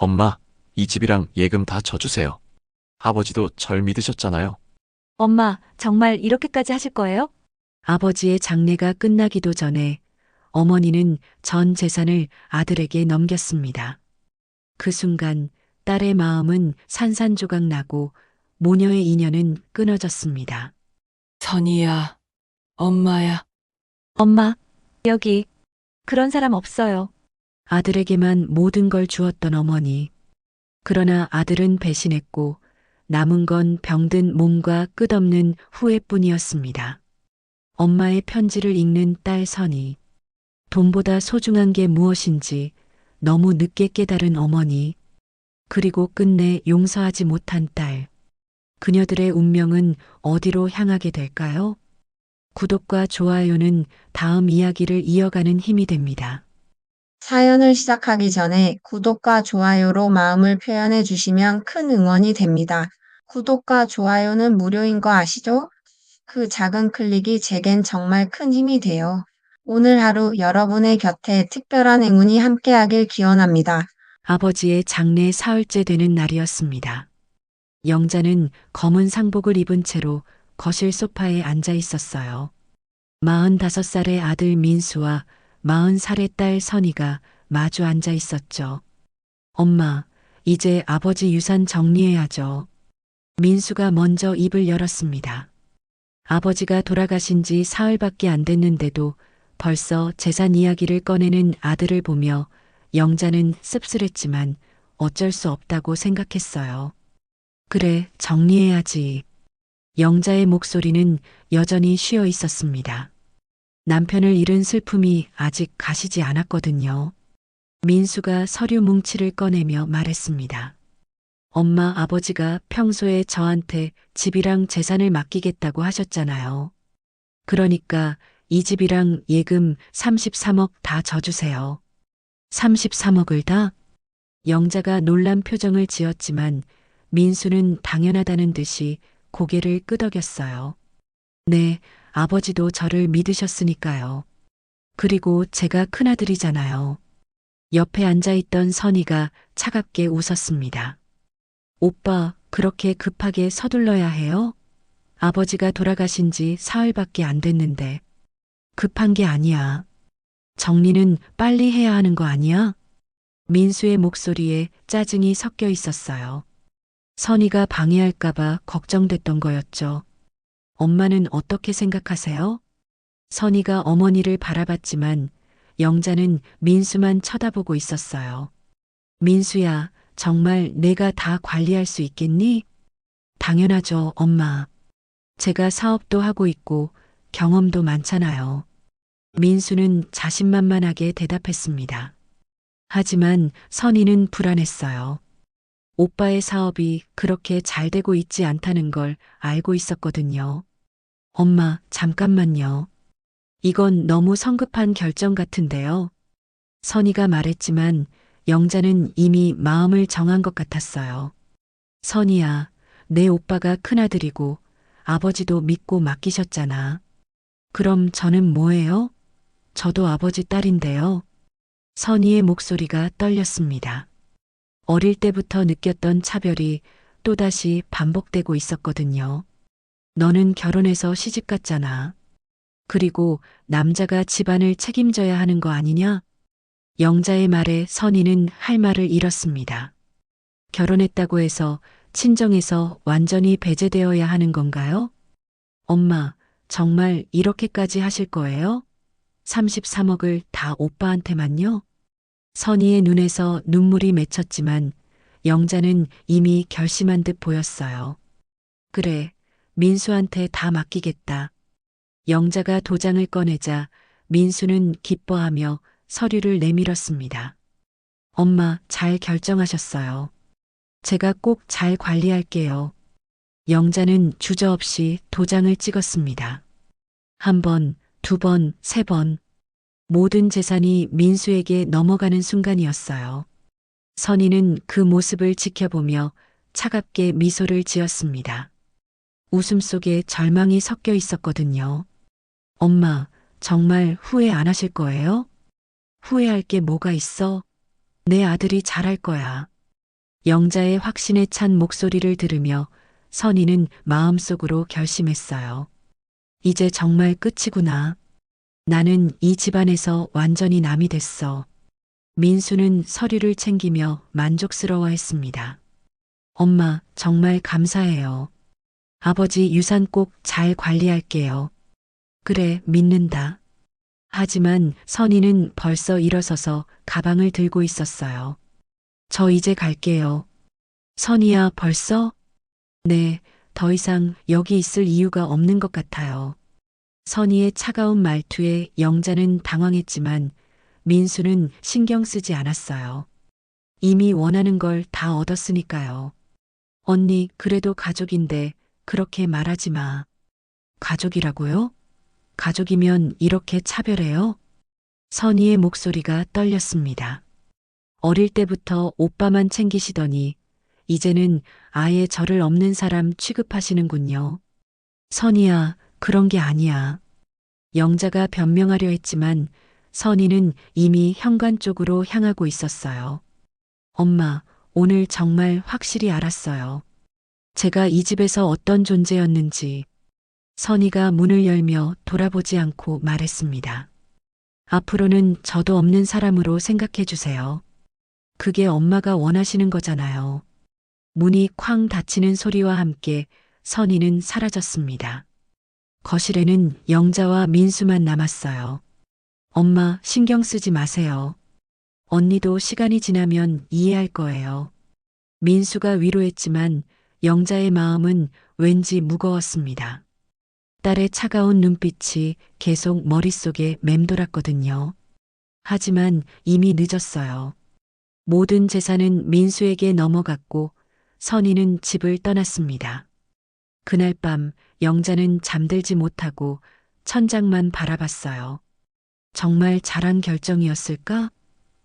엄마, 이 집이랑 예금 다 져주세요. 아버지도 절 믿으셨잖아요. 엄마, 정말 이렇게까지 하실 거예요? 아버지의 장례가 끝나기도 전에 어머니는 전 재산을 아들에게 넘겼습니다. 그 순간 딸의 마음은 산산조각 나고 모녀의 인연은 끊어졌습니다. 선이야, 엄마야. 엄마, 여기 그런 사람 없어요. 아들에게만 모든 걸 주었던 어머니. 그러나 아들은 배신했고 남은 건 병든 몸과 끝없는 후회뿐이었습니다. 엄마의 편지를 읽는 딸 선이. 돈보다 소중한 게 무엇인지 너무 늦게 깨달은 어머니. 그리고 끝내 용서하지 못한 딸. 그녀들의 운명은 어디로 향하게 될까요? 구독과 좋아요는 다음 이야기를 이어가는 힘이 됩니다. 사연을 시작하기 전에 구독과 좋아요로 마음을 표현해 주시면 큰 응원이 됩니다. 구독과 좋아요는 무료인 거 아시죠? 그 작은 클릭이 제겐 정말 큰 힘이 돼요. 오늘 하루 여러분의 곁에 특별한 행운이 함께하길 기원합니다. 아버지의 장례 사흘째 되는 날이었습니다. 영자는 검은 상복을 입은 채로 거실 소파에 앉아 있었어요. 45살의 아들 민수와 40살의 딸 선이가 마주 앉아 있었죠. 엄마, 이제 아버지 유산 정리해야죠. 민수가 먼저 입을 열었습니다. 아버지가 돌아가신 지 사흘밖에 안 됐는데도 벌써 재산 이야기를 꺼내는 아들을 보며 영자는 씁쓸했지만 어쩔 수 없다고 생각했어요. 그래, 정리해야지. 영자의 목소리는 여전히 쉬어 있었습니다. 남편을 잃은 슬픔이 아직 가시지 않았거든요. 민수가 서류 뭉치를 꺼내며 말했습니다. 엄마, 아버지가 평소에 저한테 집이랑 재산을 맡기겠다고 하셨잖아요. 그러니까 이 집이랑 예금 33억 다 져주세요. 33억을 다? 영자가 놀란 표정을 지었지만 민수는 당연하다는 듯이 고개를 끄덕였어요. 네, 아버지도 저를 믿으셨으니까요. 그리고 제가 큰아들이잖아요. 옆에 앉아있던 선이가 차갑게 웃었습니다. 오빠, 그렇게 급하게 서둘러야 해요? 아버지가 돌아가신 지 사흘밖에 안 됐는데. 급한 게 아니야. 정리는 빨리 해야 하는 거 아니야? 민수의 목소리에 짜증이 섞여 있었어요. 선이가 방해할까봐 걱정됐던 거였죠. 엄마는 어떻게 생각하세요? 선이가 어머니를 바라봤지만 영자는 민수만 쳐다보고 있었어요. 민수야, 정말 내가 다 관리할 수 있겠니? 당연하죠, 엄마. 제가 사업도 하고 있고 경험도 많잖아요. 민수는 자신만만하게 대답했습니다. 하지만 선이는 불안했어요. 오빠의 사업이 그렇게 잘 되고 있지 않다는 걸 알고 있었거든요. 엄마, 잠깐만요. 이건 너무 성급한 결정 같은데요. 선이가 말했지만 영자는 이미 마음을 정한 것 같았어요. 선이야, 내 오빠가 큰아들이고 아버지도 믿고 맡기셨잖아. 그럼 저는 뭐예요? 저도 아버지 딸인데요. 선이의 목소리가 떨렸습니다. 어릴 때부터 느꼈던 차별이 또다시 반복되고 있었거든요. 너는 결혼해서 시집 갔잖아. 그리고 남자가 집안을 책임져야 하는 거 아니냐? 영자의 말에 선이는 할 말을 잃었습니다. 결혼했다고 해서 친정에서 완전히 배제되어야 하는 건가요? 엄마, 정말 이렇게까지 하실 거예요? 33억을 다 오빠한테만요? 선희의 눈에서 눈물이 맺혔지만 영자는 이미 결심한 듯 보였어요. 그래, 민수한테 다 맡기겠다. 영자가 도장을 꺼내자 민수는 기뻐하며 서류를 내밀었습니다. 엄마, 잘 결정하셨어요. 제가 꼭 잘 관리할게요. 영자는 주저없이 도장을 찍었습니다. 한 번, 두 번, 세 번. 모든 재산이 민수에게 넘어가는 순간이었어요. 선희는 그 모습을 지켜보며 차갑게 미소를 지었습니다. 웃음 속에 절망이 섞여 있었거든요. 엄마, 정말 후회 안 하실 거예요? 후회할 게 뭐가 있어? 내 아들이 잘할 거야. 영자의 확신에 찬 목소리를 들으며 선희는 마음속으로 결심했어요. 이제 정말 끝이구나. 나는 이 집안에서 완전히 남이 됐어. 민수는 서류를 챙기며 만족스러워했습니다. 엄마, 정말 감사해요. 아버지 유산 꼭 잘 관리할게요. 그래, 믿는다. 하지만 선희는 벌써 일어서서 가방을 들고 있었어요. 저 이제 갈게요. 선희야, 벌써? 네, 더 이상 여기 있을 이유가 없는 것 같아요. 선희의 차가운 말투에 영자는 당황했지만 민수는 신경 쓰지 않았어요. 이미 원하는 걸 다 얻었으니까요. 언니, 그래도 가족인데 그렇게 말하지 마. 가족이라고요? 가족이면 이렇게 차별해요? 선희의 목소리가 떨렸습니다. 어릴 때부터 오빠만 챙기시더니 이제는 아예 저를 없는 사람 취급하시는군요. 선희야, 그런 게 아니야. 영자가 변명하려 했지만 선희는 이미 현관 쪽으로 향하고 있었어요. 엄마, 오늘 정말 확실히 알았어요. 제가 이 집에서 어떤 존재였는지. 선희가 문을 열며 돌아보지 않고 말했습니다. 앞으로는 저도 없는 사람으로 생각해 주세요. 그게 엄마가 원하시는 거잖아요. 문이 쾅 닫히는 소리와 함께 선희는 사라졌습니다. 거실에는 영자와 민수만 남았어요. 엄마, 신경 쓰지 마세요. 언니도 시간이 지나면 이해할 거예요. 민수가 위로했지만 영자의 마음은 왠지 무거웠습니다. 딸의 차가운 눈빛이 계속 머릿속에 맴돌았거든요. 하지만 이미 늦었어요. 모든 재산은 민수에게 넘어갔고 선희는 집을 떠났습니다. 그날 밤 영자는 잠들지 못하고 천장만 바라봤어요. 정말 잘한 결정이었을까?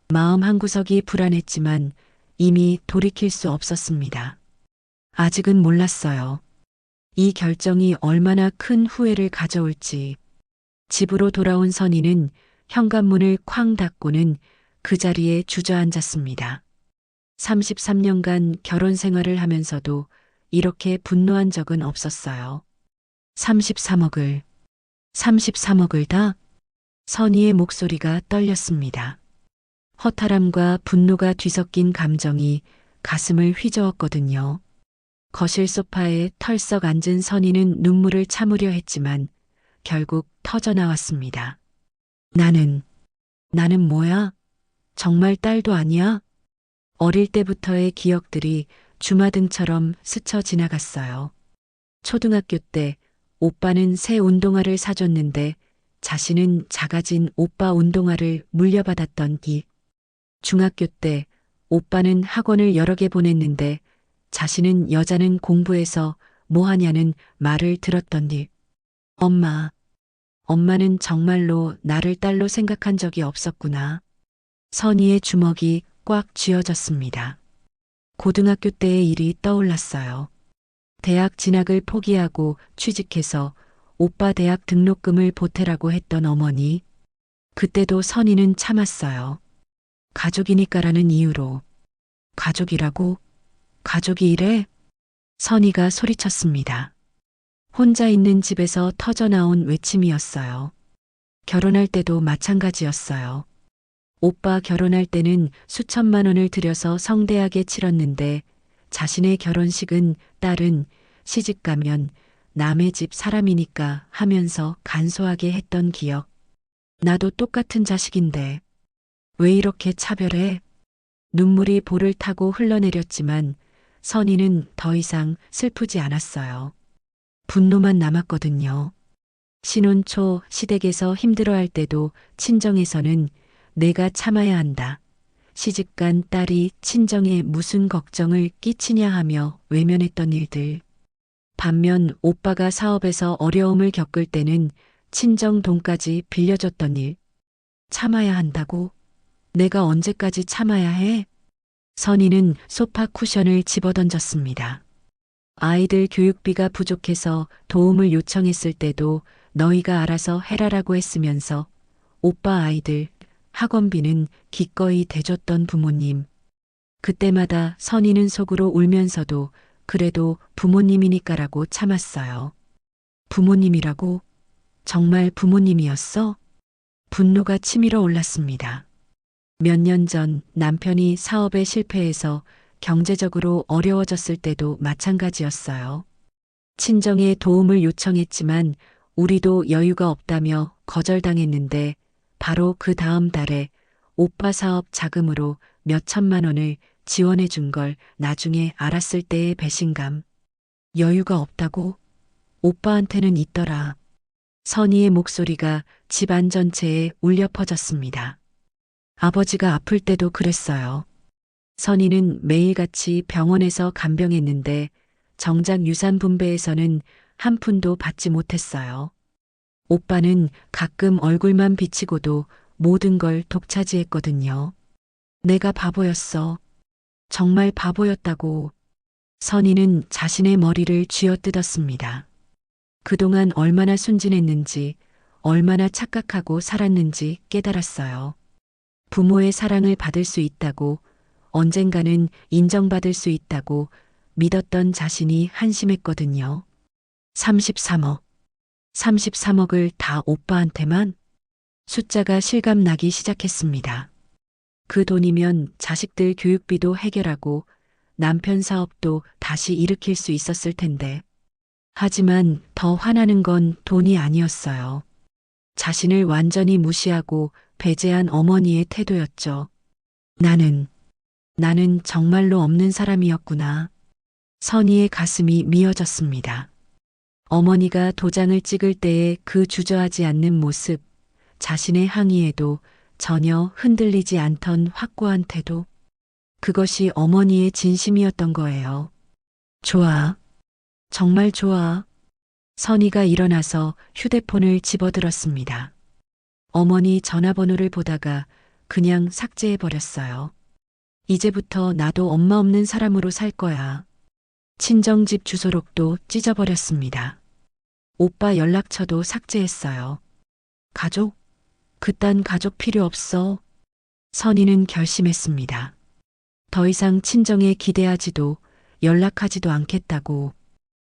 마음 한구석이 불안했지만 이미 돌이킬 수 없었습니다. 아직은 몰랐어요. 이 결정이 얼마나 큰 후회를 가져올지. 집으로 돌아온 선희는 현관문을 쾅 닫고는 그 자리에 주저앉았습니다. 33년간 결혼 생활을 하면서도 이렇게 분노한 적은 없었어요. 33억을 다? 선희의 목소리가 떨렸습니다. 허탈함과 분노가 뒤섞인 감정이 가슴을 휘저었거든요. 거실 소파에 털썩 앉은 선희는 눈물을 참으려 했지만 결국 터져나왔습니다. 나는 뭐야? 정말 딸도 아니야? 어릴 때부터의 기억들이 주마등처럼 스쳐 지나갔어요. 초등학교 때 오빠는 새 운동화를 사줬는데 자신은 작아진 오빠 운동화를 물려받았던 일. 중학교 때 오빠는 학원을 여러 개 보냈는데 자신은 여자는 공부해서 뭐 하냐는 말을 들었던 일. 엄마는 정말로 나를 딸로 생각한 적이 없었구나. 선희의 주먹이 꽉 쥐어졌습니다. 고등학교 때의 일이 떠올랐어요. 대학 진학을 포기하고 취직해서 오빠 대학 등록금을 보태라고 했던 어머니. 그때도 선희는 참았어요. 가족이니까라는 이유로. 가족이라고? 가족이 이래? 선희가 소리쳤습니다. 혼자 있는 집에서 터져나온 외침이었어요. 결혼할 때도 마찬가지였어요. 오빠 결혼할 때는 수천만 원을 들여서 성대하게 치렀는데 자신의 결혼식은 딸은 시집 가면 남의 집 사람이니까 하면서 간소하게 했던 기억. 나도 똑같은 자식인데 왜 이렇게 차별해? 눈물이 볼을 타고 흘러내렸지만 선희는 더 이상 슬프지 않았어요. 분노만 남았거든요. 신혼 초 시댁에서 힘들어할 때도 친정에서는 내가 참아야 한다. 시집간 딸이 친정에 무슨 걱정을 끼치냐 하며 외면했던 일들. 반면 오빠가 사업에서 어려움을 겪을 때는 친정 돈까지 빌려줬던 일. 참아야 한다고? 내가 언제까지 참아야 해? 선희는 소파 쿠션을 집어던졌습니다. 아이들 교육비가 부족해서 도움을 요청했을 때도 너희가 알아서 해라라고 했으면서 오빠 아이들 학원비는 기꺼이 대줬던 부모님. 그때마다 선희는 속으로 울면서도 그래도 부모님이니까라고 참았어요. 부모님이라고? 정말 부모님이었어? 분노가 치밀어 올랐습니다. 몇 년 전 남편이 사업에 실패해서 경제적으로 어려워졌을 때도 마찬가지였어요. 친정에 도움을 요청했지만 우리도 여유가 없다며 거절당했는데 바로 그 다음 달에 오빠 사업 자금으로 몇 천만 원을 지원해 준 걸 나중에 알았을 때의 배신감. 여유가 없다고? 오빠한테는 있더라. 선희의 목소리가 집안 전체에 울려 퍼졌습니다. 아버지가 아플 때도 그랬어요. 선희는 매일같이 병원에서 간병했는데 정작 유산 분배에서는 한 푼도 받지 못했어요. 오빠는 가끔 얼굴만 비치고도 모든 걸 독차지했거든요. 내가 바보였어. 정말 바보였다고. 선희는 자신의 머리를 쥐어뜯었습니다. 그동안 얼마나 순진했는지, 얼마나 착각하고 살았는지 깨달았어요. 부모의 사랑을 받을 수 있다고, 언젠가는 인정받을 수 있다고 믿었던 자신이 한심했거든요. 33억. 33억을 다 오빠한테만? 숫자가 실감나기 시작했습니다. 그 돈이면 자식들 교육비도 해결하고 남편 사업도 다시 일으킬 수 있었을 텐데. 하지만 더 화나는 건 돈이 아니었어요. 자신을 완전히 무시하고 배제한 어머니의 태도였죠. 나는 정말로 없는 사람이었구나. 선희의 가슴이 미어졌습니다. 어머니가 도장을 찍을 때의 그 주저하지 않는 모습, 자신의 항의에도 전혀 흔들리지 않던 확고한 태도. 그것이 어머니의 진심이었던 거예요. 좋아. 정말 좋아. 선희가 일어나서 휴대폰을 집어들었습니다. 어머니 전화번호를 보다가 그냥 삭제해버렸어요. 이제부터 나도 엄마 없는 사람으로 살 거야. 친정집 주소록도 찢어버렸습니다. 오빠 연락처도 삭제했어요. 가족? 그딴 가족 필요 없어. 선희는 결심했습니다. 더 이상 친정에 기대하지도 연락하지도 않겠다고.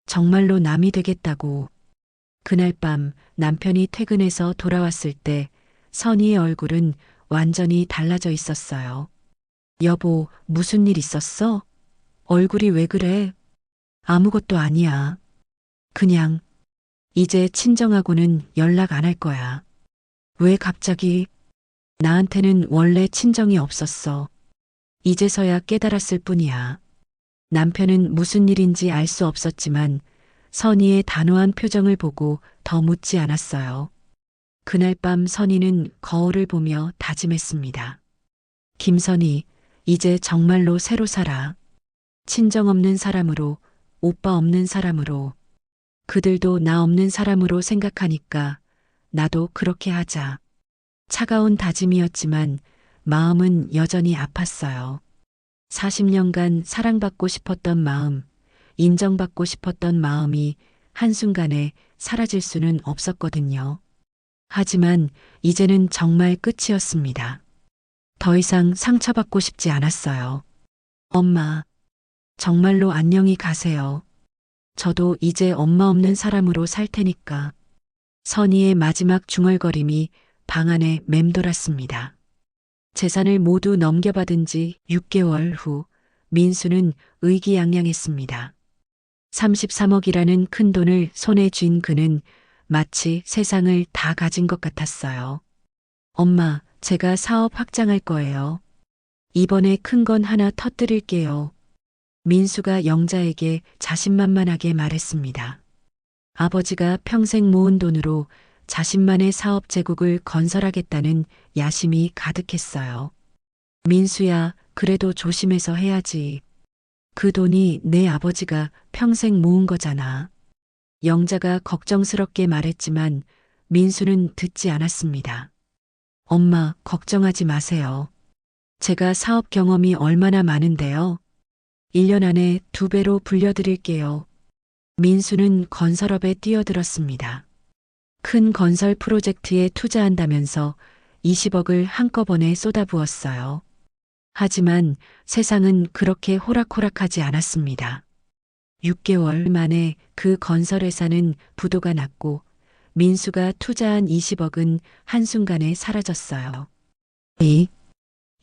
정말로 남이 되겠다고. 그날 밤 남편이 퇴근해서 돌아왔을 때 선희의 얼굴은 완전히 달라져 있었어요. 여보, 무슨 일 있었어? 얼굴이 왜 그래? 아무것도 아니야. 그냥 이제 친정하고는 연락 안 할 거야. 왜 갑자기? 나한테는 원래 친정이 없었어. 이제서야 깨달았을 뿐이야. 남편은 무슨 일인지 알 수 없었지만 선희의 단호한 표정을 보고 더 묻지 않았어요. 그날 밤 선희는 거울을 보며 다짐했습니다. 김선희, 이제 정말로 새로 살아. 친정 없는 사람으로, 오빠 없는 사람으로, 그들도 나 없는 사람으로 생각하니까 나도 그렇게 하자. 차가운 다짐이었지만 마음은 여전히 아팠어요. 40년간 사랑받고 싶었던 마음, 인정받고 싶었던 마음이 한순간에 사라질 수는 없었거든요. 하지만 이제는 정말 끝이었습니다. 더 이상 상처받고 싶지 않았어요. 엄마, 정말로 안녕히 가세요. 저도 이제 엄마 없는 사람으로 살 테니까. 선희의 마지막 중얼거림이 방 안에 맴돌았습니다. 재산을 모두 넘겨받은 지 6개월 후 민수는 의기양양했습니다. 33억이라는 큰 돈을 손에 쥔 그는 마치 세상을 다 가진 것 같았어요. 엄마, 제가 사업 확장할 거예요. 이번에 큰 건 하나 터뜨릴게요. 민수가 영자에게 자신만만하게 말했습니다. 아버지가 평생 모은 돈으로 자신만의 사업 제국을 건설하겠다는 야심이 가득했어요. 민수야, 그래도 조심해서 해야지. 그 돈이 내 아버지가 평생 모은 거잖아. 영자가 걱정스럽게 말했지만 민수는 듣지 않았습니다. 엄마, 걱정하지 마세요. 제가 사업 경험이 얼마나 많은데요. 1년 안에 2배로 불려드릴게요. 민수는 건설업에 뛰어들었습니다. 큰 건설 프로젝트에 투자한다면서 20억을 한꺼번에 쏟아부었어요. 하지만 세상은 그렇게 호락호락하지 않았습니다. 6개월 만에 그 건설회사는 부도가 났고 민수가 투자한 20억은 한순간에 사라졌어요.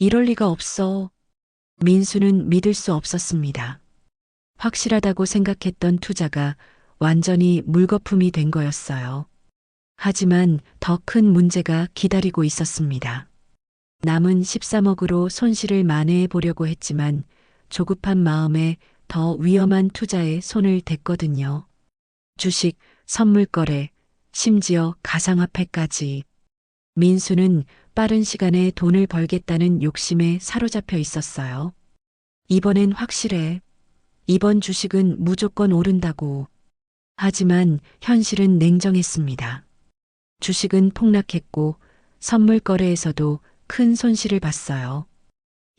이럴 리가 없어. 민수는 믿을 수 없었습니다. 확실하다고 생각했던 투자가 완전히 물거품이 된 거였어요. 하지만 더 큰 문제가 기다리고 있었습니다. 남은 13억으로 손실을 만회해 보려고 했지만 조급한 마음에 더 위험한 투자에 손을 댔거든요. 주식, 선물거래, 심지어 가상화폐까지. 민수는 빠른 시간에 돈을 벌겠다는 욕심에 사로잡혀 있었어요. 이번엔 확실해. 이번 주식은 무조건 오른다고. 하지만 현실은 냉정했습니다. 주식은 폭락했고 선물 거래에서도 큰 손실을 봤어요.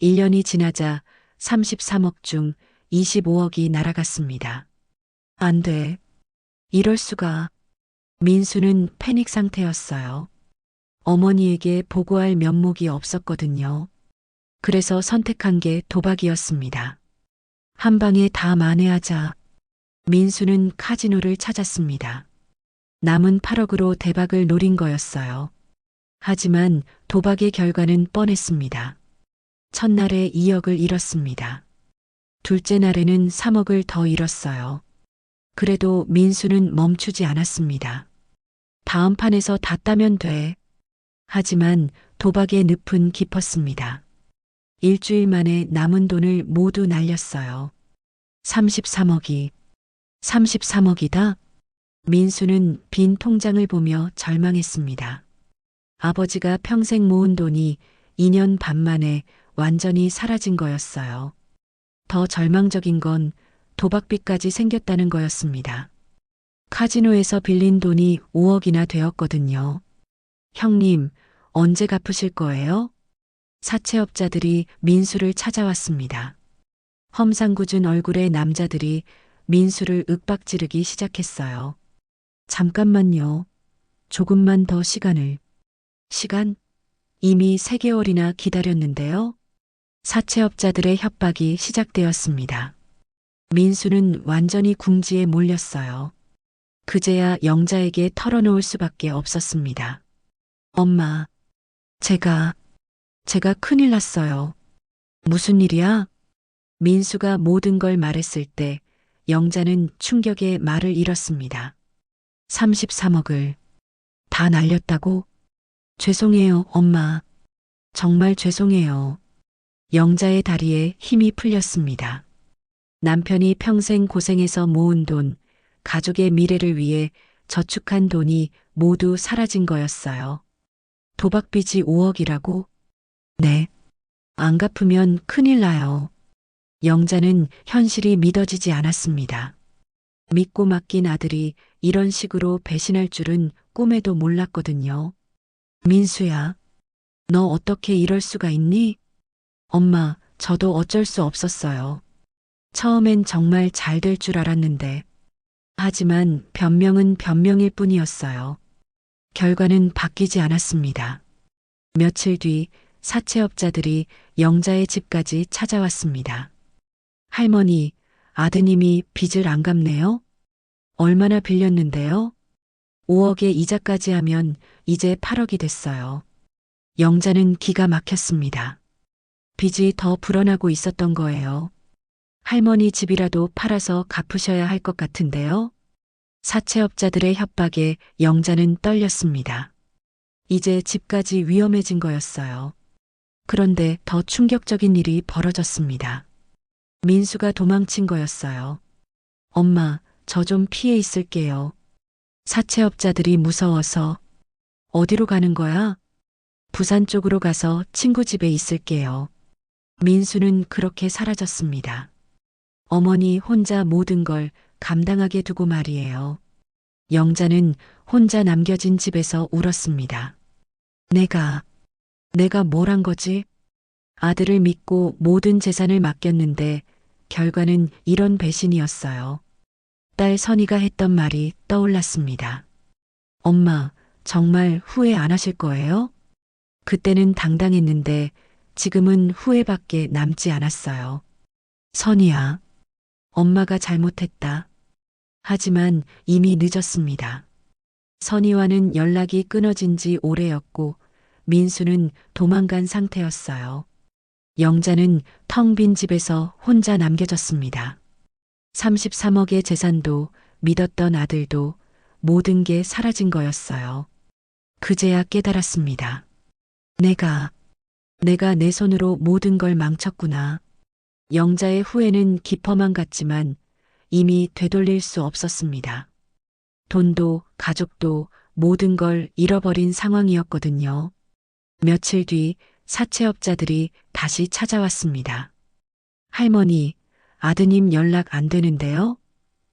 1년이 지나자 33억 중 25억이 날아갔습니다. 안 돼. 이럴 수가. 민수는 패닉 상태였어요. 어머니에게 보고할 면목이 없었거든요. 그래서 선택한 게 도박이었습니다. 한 방에 다 만회하자. 민수는 카지노를 찾았습니다. 남은 8억으로 대박을 노린 거였어요. 하지만 도박의 결과는 뻔했습니다. 첫날에 2억을 잃었습니다. 둘째 날에는 3억을 더 잃었어요. 그래도 민수는 멈추지 않았습니다. 다음 판에서 다 따면 돼. 하지만 도박의 늪은 깊었습니다. 일주일 만에 남은 돈을 모두 날렸어요. 33억이다? 민수는 빈 통장을 보며 절망했습니다. 아버지가 평생 모은 돈이 2년 반 만에 완전히 사라진 거였어요. 더 절망적인 건 도박빚까지 생겼다는 거였습니다. 카지노에서 빌린 돈이 5억이나 되었거든요. 형님, 언제 갚으실 거예요? 사채업자들이 민수를 찾아왔습니다. 험상궂은 얼굴의 남자들이 민수를 윽박지르기 시작했어요. 잠깐만요. 조금만 더 시간을. 시간? 이미 3개월이나 기다렸는데요. 사채업자들의 협박이 시작되었습니다. 민수는 완전히 궁지에 몰렸어요. 그제야 영자에게 털어놓을 수밖에 없었습니다. 엄마, 제가 큰일 났어요. 무슨 일이야? 민수가 모든 걸 말했을 때 영자는 충격에 말을 잃었습니다. 33억을 다 날렸다고? 죄송해요, 엄마. 정말 죄송해요. 영자의 다리에 힘이 풀렸습니다. 남편이 평생 고생해서 모은 돈, 가족의 미래를 위해 저축한 돈이 모두 사라진 거였어요. 도박빚이 5억이라고? 네. 안 갚으면 큰일 나요. 영자는 현실이 믿어지지 않았습니다. 믿고 맡긴 아들이 이런 식으로 배신할 줄은 꿈에도 몰랐거든요. 민수야, 너 어떻게 이럴 수가 있니? 엄마, 저도 어쩔 수 없었어요. 처음엔 정말 잘 될 줄 알았는데. 하지만 변명은 변명일 뿐이었어요. 결과는 바뀌지 않았습니다. 며칠 뒤 사채업자들이 영자의 집까지 찾아왔습니다. 할머니, 아드님이 빚을 안 갚네요? 얼마나 빌렸는데요? 5억에 이자까지 하면 이제 8억이 됐어요. 영자는 기가 막혔습니다. 빚이 더 불어나고 있었던 거예요. 할머니 집이라도 팔아서 갚으셔야 할 것 같은데요. 사채업자들의 협박에 영자는 떨렸습니다. 이제 집까지 위험해진 거였어요. 그런데 더 충격적인 일이 벌어졌습니다. 민수가 도망친 거였어요. 엄마, 저 좀 피해 있을게요. 사채업자들이 무서워서. 어디로 가는 거야? 부산 쪽으로 가서 친구 집에 있을게요. 민수는 그렇게 사라졌습니다. 어머니 혼자 모든 걸 감당하게 두고 말이에요. 영자는 혼자 남겨진 집에서 울었습니다. 내가 뭘 한 거지? 아들을 믿고 모든 재산을 맡겼는데 결과는 이런 배신이었어요. 딸 선이가 했던 말이 떠올랐습니다. 엄마, 정말 후회 안 하실 거예요? 그때는 당당했는데 지금은 후회밖에 남지 않았어요. 선이야, 엄마가 잘못했다. 하지만 이미 늦었습니다. 선이와는 연락이 끊어진 지 오래였고 민수는 도망간 상태였어요. 영자는 텅 빈 집에서 혼자 남겨졌습니다. 33억의 재산도 믿었던 아들도 모든 게 사라진 거였어요. 그제야 깨달았습니다. 내가 내 손으로 모든 걸 망쳤구나. 영자의 후회는 깊어만 갔지만 이미 되돌릴 수 없었습니다. 돈도 가족도 모든 걸 잃어버린 상황이었거든요. 며칠 뒤 사채업자들이 다시 찾아왔습니다. 할머니, 아드님 연락 안 되는데요?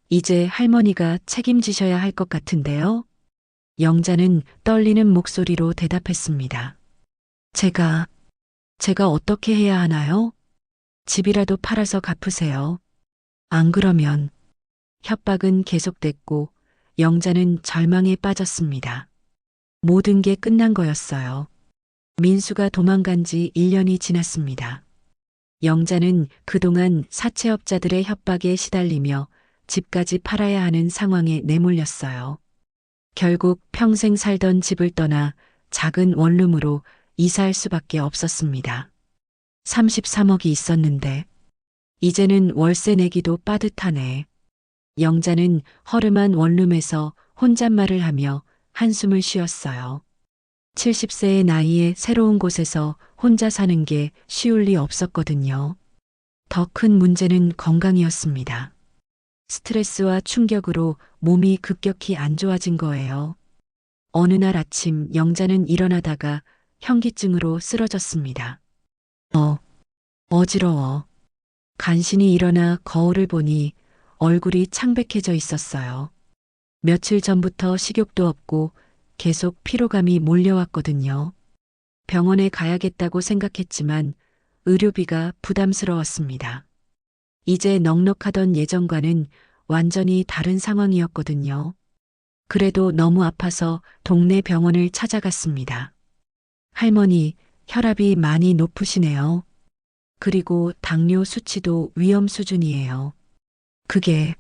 이제 할머니가 책임지셔야 할 것 같은데요? 영자는 떨리는 목소리로 대답했습니다. 제가 어떻게 해야 하나요? 집이라도 팔아서 갚으세요. 안 그러면 협박은 계속됐고 영자는 절망에 빠졌습니다. 모든 게 끝난 거였어요. 민수가 도망간 지 1년이 지났습니다. 영자는 그동안 사채업자들의 협박에 시달리며 집까지 팔아야 하는 상황에 내몰렸어요. 결국 평생 살던 집을 떠나 작은 원룸으로 이사할 수밖에 없었습니다. 33억이 있었는데 이제는 월세 내기도 빠듯하네. 영자는 허름한 원룸에서 혼잣말을 하며 한숨을 쉬었어요. 70세의 나이에 새로운 곳에서 혼자 사는 게 쉬울 리 없었거든요. 더 큰 문제는 건강이었습니다. 스트레스와 충격으로 몸이 급격히 안 좋아진 거예요. 어느 날 아침 영자는 일어나다가 현기증으로 쓰러졌습니다. 어지러워. 간신히 일어나 거울을 보니 얼굴이 창백해져 있었어요. 며칠 전부터 식욕도 없고 계속 피로감이 몰려왔거든요. 병원에 가야겠다고 생각했지만 의료비가 부담스러웠습니다. 이제 넉넉하던 예전과는 완전히 다른 상황이었거든요. 그래도 너무 아파서 동네 병원을 찾아갔습니다. 할머니, 혈압이 많이 높으시네요. 그리고 당뇨 수치도 위험 수준이에요. 그게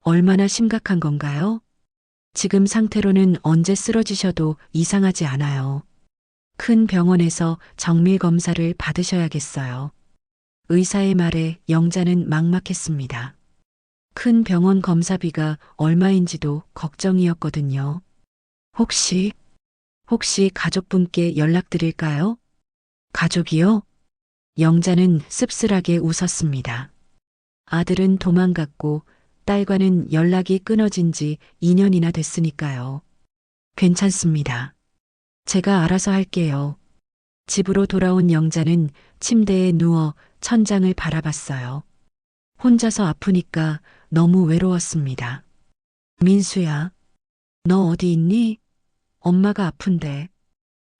얼마나 심각한 건가요? 지금 상태로는 언제 쓰러지셔도 이상하지 않아요. 큰 병원에서 정밀 검사를 받으셔야겠어요. 의사의 말에 영자는 막막했습니다. 큰 병원 검사비가 얼마인지도 걱정이었거든요. 혹시 가족분께 연락드릴까요? 가족이요? 영자는 씁쓸하게 웃었습니다. 아들은 도망갔고 딸과는 연락이 끊어진 지 2년이나 됐으니까요. 괜찮습니다. 제가 알아서 할게요. 집으로 돌아온 영자는 침대에 누워 천장을 바라봤어요. 혼자서 아프니까 너무 외로웠습니다. 민수야, 너 어디 있니? 엄마가 아픈데.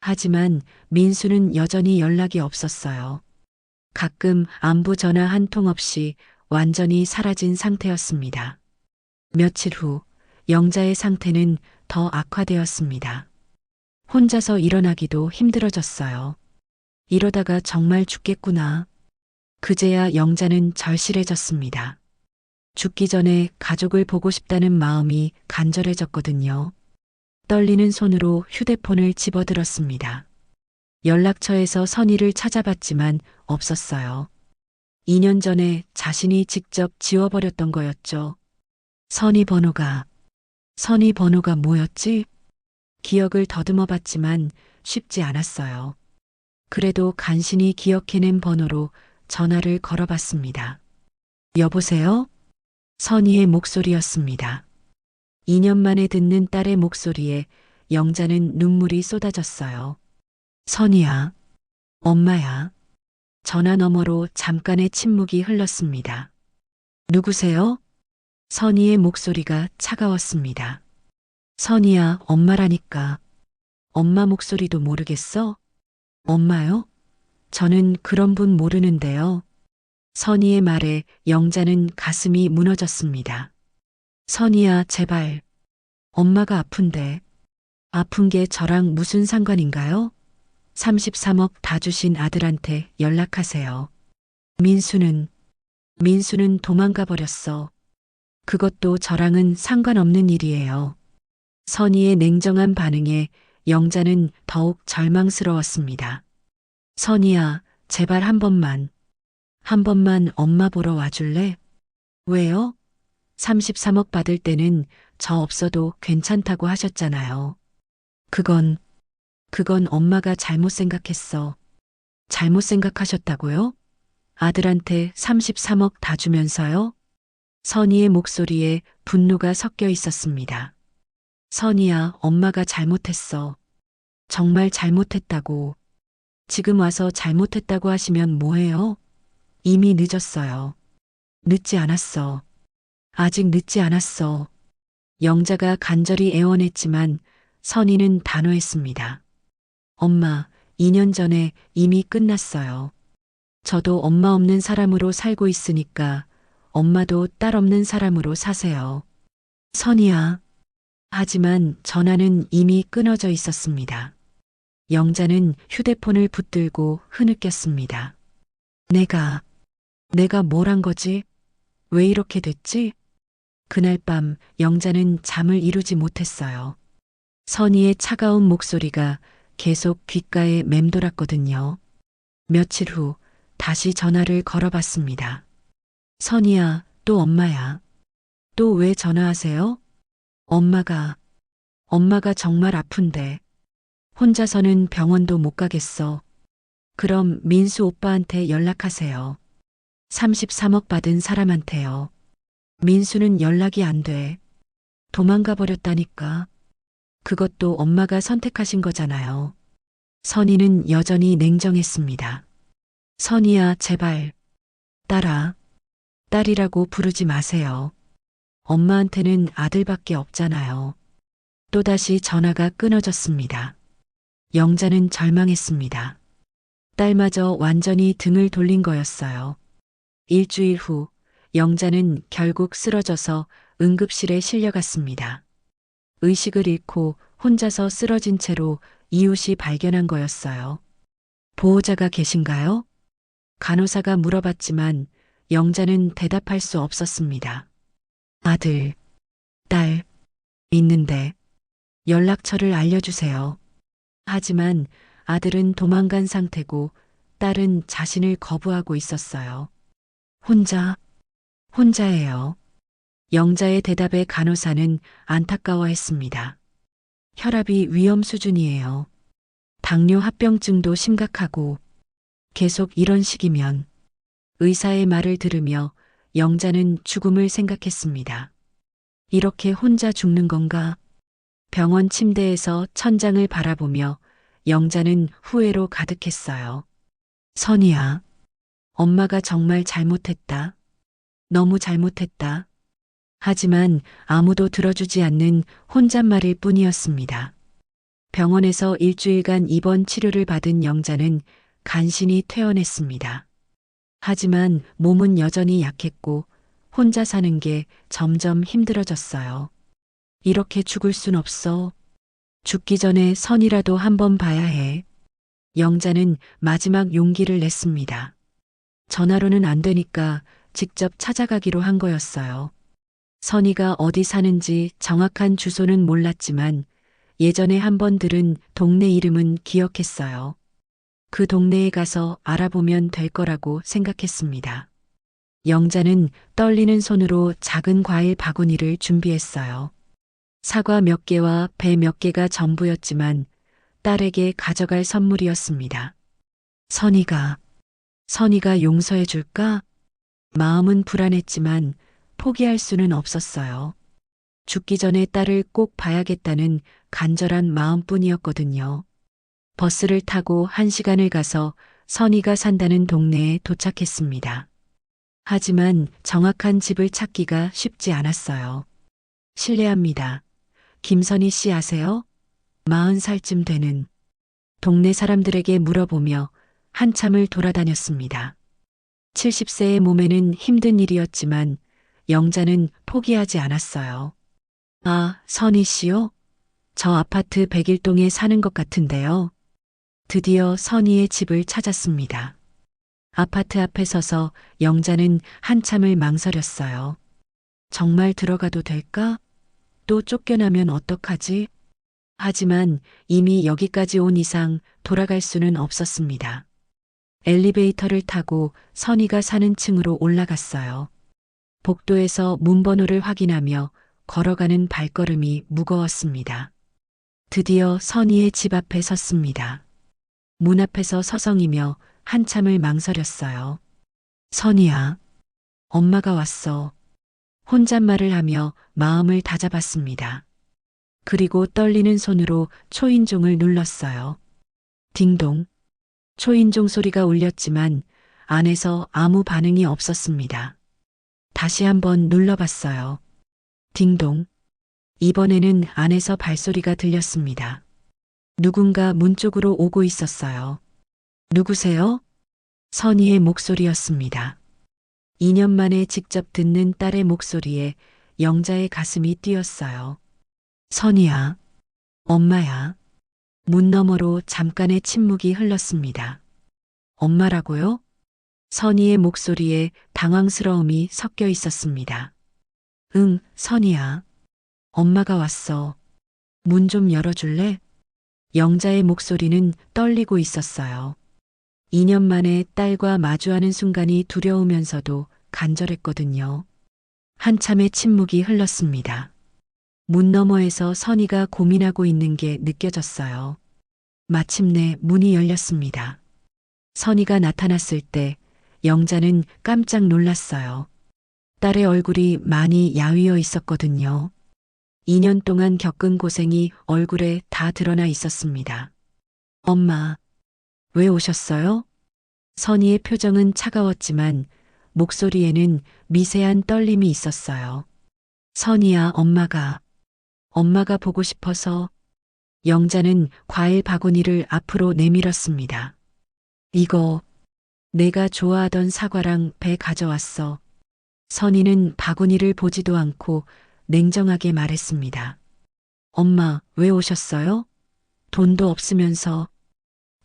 하지만 민수는 여전히 연락이 없었어요. 가끔 안부 전화 한 통 없이 완전히 사라진 상태였습니다. 며칠 후 영자의 상태는 더 악화되었습니다. 혼자서 일어나기도 힘들어졌어요. 이러다가 정말 죽겠구나. 그제야 영자는 절실해졌습니다. 죽기 전에 가족을 보고 싶다는 마음이 간절해졌거든요. 떨리는 손으로 휴대폰을 집어들었습니다. 연락처에서 선희를 찾아봤지만 없었어요. 2년 전에 자신이 직접 지워버렸던 거였죠. 선희 번호가 뭐였지? 기억을 더듬어 봤지만 쉽지 않았어요. 그래도 간신히 기억해낸 번호로 전화를 걸어봤습니다. 여보세요? 선희의 목소리였습니다. 2년 만에 듣는 딸의 목소리에 영자는 눈물이 쏟아졌어요. 선희야, 엄마야. 전화 너머로 잠깐의 침묵이 흘렀습니다. 누구세요? 선희의 목소리가 차가웠습니다. 선희야, 엄마라니까. 엄마 목소리도 모르겠어? 엄마요? 저는 그런 분 모르는데요. 선희의 말에 영자는 가슴이 무너졌습니다. 선희야, 제발. 엄마가 아픈데. 아픈 게 저랑 무슨 상관인가요? 33억 다 주신 아들한테 연락하세요. 민수는 도망가 버렸어. 그것도 저랑은 상관없는 일이에요. 선희의 냉정한 반응에 영자는 더욱 절망스러웠습니다. 선희야, 제발 한 번만 엄마 보러 와줄래? 왜요? 33억 받을 때는 저 없어도 괜찮다고 하셨잖아요. 그건 엄마가 잘못 생각했어. 잘못 생각하셨다고요? 아들한테 33억 다 주면서요? 선희의 목소리에 분노가 섞여 있었습니다. 선희야, 엄마가 잘못했어. 정말 잘못했다고. 지금 와서 잘못했다고 하시면 뭐해요? 이미 늦었어요. 늦지 않았어. 아직 늦지 않았어. 영자가 간절히 애원했지만 선희는 단호했습니다. 엄마, 2년 전에 이미 끝났어요. 저도 엄마 없는 사람으로 살고 있으니까 엄마도 딸 없는 사람으로 사세요. 선희야. 하지만 전화는 이미 끊어져 있었습니다. 영자는 휴대폰을 붙들고 흐느꼈습니다. 내가 뭘 한 거지? 왜 이렇게 됐지? 그날 밤 영자는 잠을 이루지 못했어요. 선희의 차가운 목소리가 계속 귓가에 맴돌았거든요. 며칠 후 다시 전화를 걸어봤습니다. 선희야, 또 엄마야. 또 왜 전화하세요? 엄마가 정말 아픈데. 혼자서는 병원도 못 가겠어. 그럼 민수 오빠한테 연락하세요. 33억 받은 사람한테요. 민수는 연락이 안 돼. 도망가 버렸다니까. 그것도 엄마가 선택하신 거잖아요. 선희는 여전히 냉정했습니다. 선희야, 제발. 딸이라고 부르지 마세요. 엄마한테는 아들밖에 없잖아요. 또다시 전화가 끊어졌습니다. 영자는 절망했습니다. 딸마저 완전히 등을 돌린 거였어요. 일주일 후 영자는 결국 쓰러져서 응급실에 실려갔습니다. 의식을 잃고 혼자서 쓰러진 채로 이웃이 발견한 거였어요. 보호자가 계신가요? 간호사가 물어봤지만 영자는 대답할 수 없었습니다. 아들, 딸, 있는데 연락처를 알려주세요. 하지만 아들은 도망간 상태고 딸은 자신을 거부하고 있었어요. 혼자예요. 영자의 대답에 간호사는 안타까워했습니다. 혈압이 위험 수준이에요. 당뇨 합병증도 심각하고 계속 이런 식이면 의사의 말을 들으며 영자는 죽음을 생각했습니다. 이렇게 혼자 죽는 건가? 병원 침대에서 천장을 바라보며 영자는 후회로 가득했어요. 선희야, 엄마가 정말 잘못했다. 너무 잘못했다. 하지만 아무도 들어주지 않는 혼잣말일 뿐이었습니다. 병원에서 일주일간 입원 치료를 받은 영자는 간신히 퇴원했습니다. 하지만 몸은 여전히 약했고 혼자 사는 게 점점 힘들어졌어요. 이렇게 죽을 순 없어. 죽기 전에 선이라도 한번 봐야 해. 영자는 마지막 용기를 냈습니다. 전화로는 안 되니까 직접 찾아가기로 한 거였어요. 선이가 어디 사는지 정확한 주소는 몰랐지만 예전에 한번 들은 동네 이름은 기억했어요. 그 동네에 가서 알아보면 될 거라고 생각했습니다. 영자는 떨리는 손으로 작은 과일 바구니를 준비했어요. 사과 몇 개와 배 몇 개가 전부였지만 딸에게 가져갈 선물이었습니다. 선이가 용서해 줄까? 마음은 불안했지만 포기할 수는 없었어요. 죽기 전에 딸을 꼭 봐야겠다는 간절한 마음뿐이었거든요. 버스를 타고 1시간을 가서 선이가 산다는 동네에 도착했습니다. 하지만 정확한 집을 찾기가 쉽지 않았어요. 실례합니다. 김선희 씨 아세요? 40살쯤 되는. 동네 사람들에게 물어보며 한참을 돌아다녔습니다. 70세의 몸에는 힘든 일이었지만 영자는 포기하지 않았어요. 아, 선희 씨요? 저 아파트 101동에 사는 것 같은데요. 드디어 선희의 집을 찾았습니다. 아파트 앞에 서서 영자는 한참을 망설였어요. 정말 들어가도 될까? 또 쫓겨나면 어떡하지? 하지만 이미 여기까지 온 이상 돌아갈 수는 없었습니다. 엘리베이터를 타고 선희가 사는 층으로 올라갔어요. 복도에서 문번호를 확인하며 걸어가는 발걸음이 무거웠습니다. 드디어 선희의 집 앞에 섰습니다. 문 앞에서 서성이며 한참을 망설였어요. 선희야, 엄마가 왔어. 혼잣말을 하며 마음을 다잡았습니다. 그리고 떨리는 손으로 초인종을 눌렀어요. 딩동. 초인종 소리가 울렸지만 안에서 아무 반응이 없었습니다. 다시 한번 눌러봤어요. 딩동. 이번에는 안에서 발소리가 들렸습니다. 누군가 문 쪽으로 오고 있었어요. 누구세요? 선희의 목소리였습니다. 2년 만에 직접 듣는 딸의 목소리에 영자의 가슴이 뛰었어요. 선희야, 엄마야. 문 너머로 잠깐의 침묵이 흘렀습니다. 엄마라고요? 선희의 목소리에 당황스러움이 섞여 있었습니다. 응, 선희야. 엄마가 왔어. 문 좀 열어줄래? 영자의 목소리는 떨리고 있었어요. 2년 만에 딸과 마주하는 순간이 두려우면서도 간절했거든요. 한참의 침묵이 흘렀습니다. 문 너머에서 선희가 고민하고 있는 게 느껴졌어요. 마침내 문이 열렸습니다. 선희가 나타났을 때 영자는 깜짝 놀랐어요. 딸의 얼굴이 많이 야위어 있었거든요. 2년 동안 겪은 고생이 얼굴에 다 드러나 있었습니다. 엄마, 왜 오셨어요? 선희의 표정은 차가웠지만 목소리에는 미세한 떨림이 있었어요. 선희야, 엄마가 보고 싶어서. 영자는 과일 바구니를 앞으로 내밀었습니다. 이거 내가 좋아하던 사과랑 배 가져왔어. 선희는 바구니를 보지도 않고 냉정하게 말했습니다. 엄마, 왜 오셨어요? 돈도 없으면서.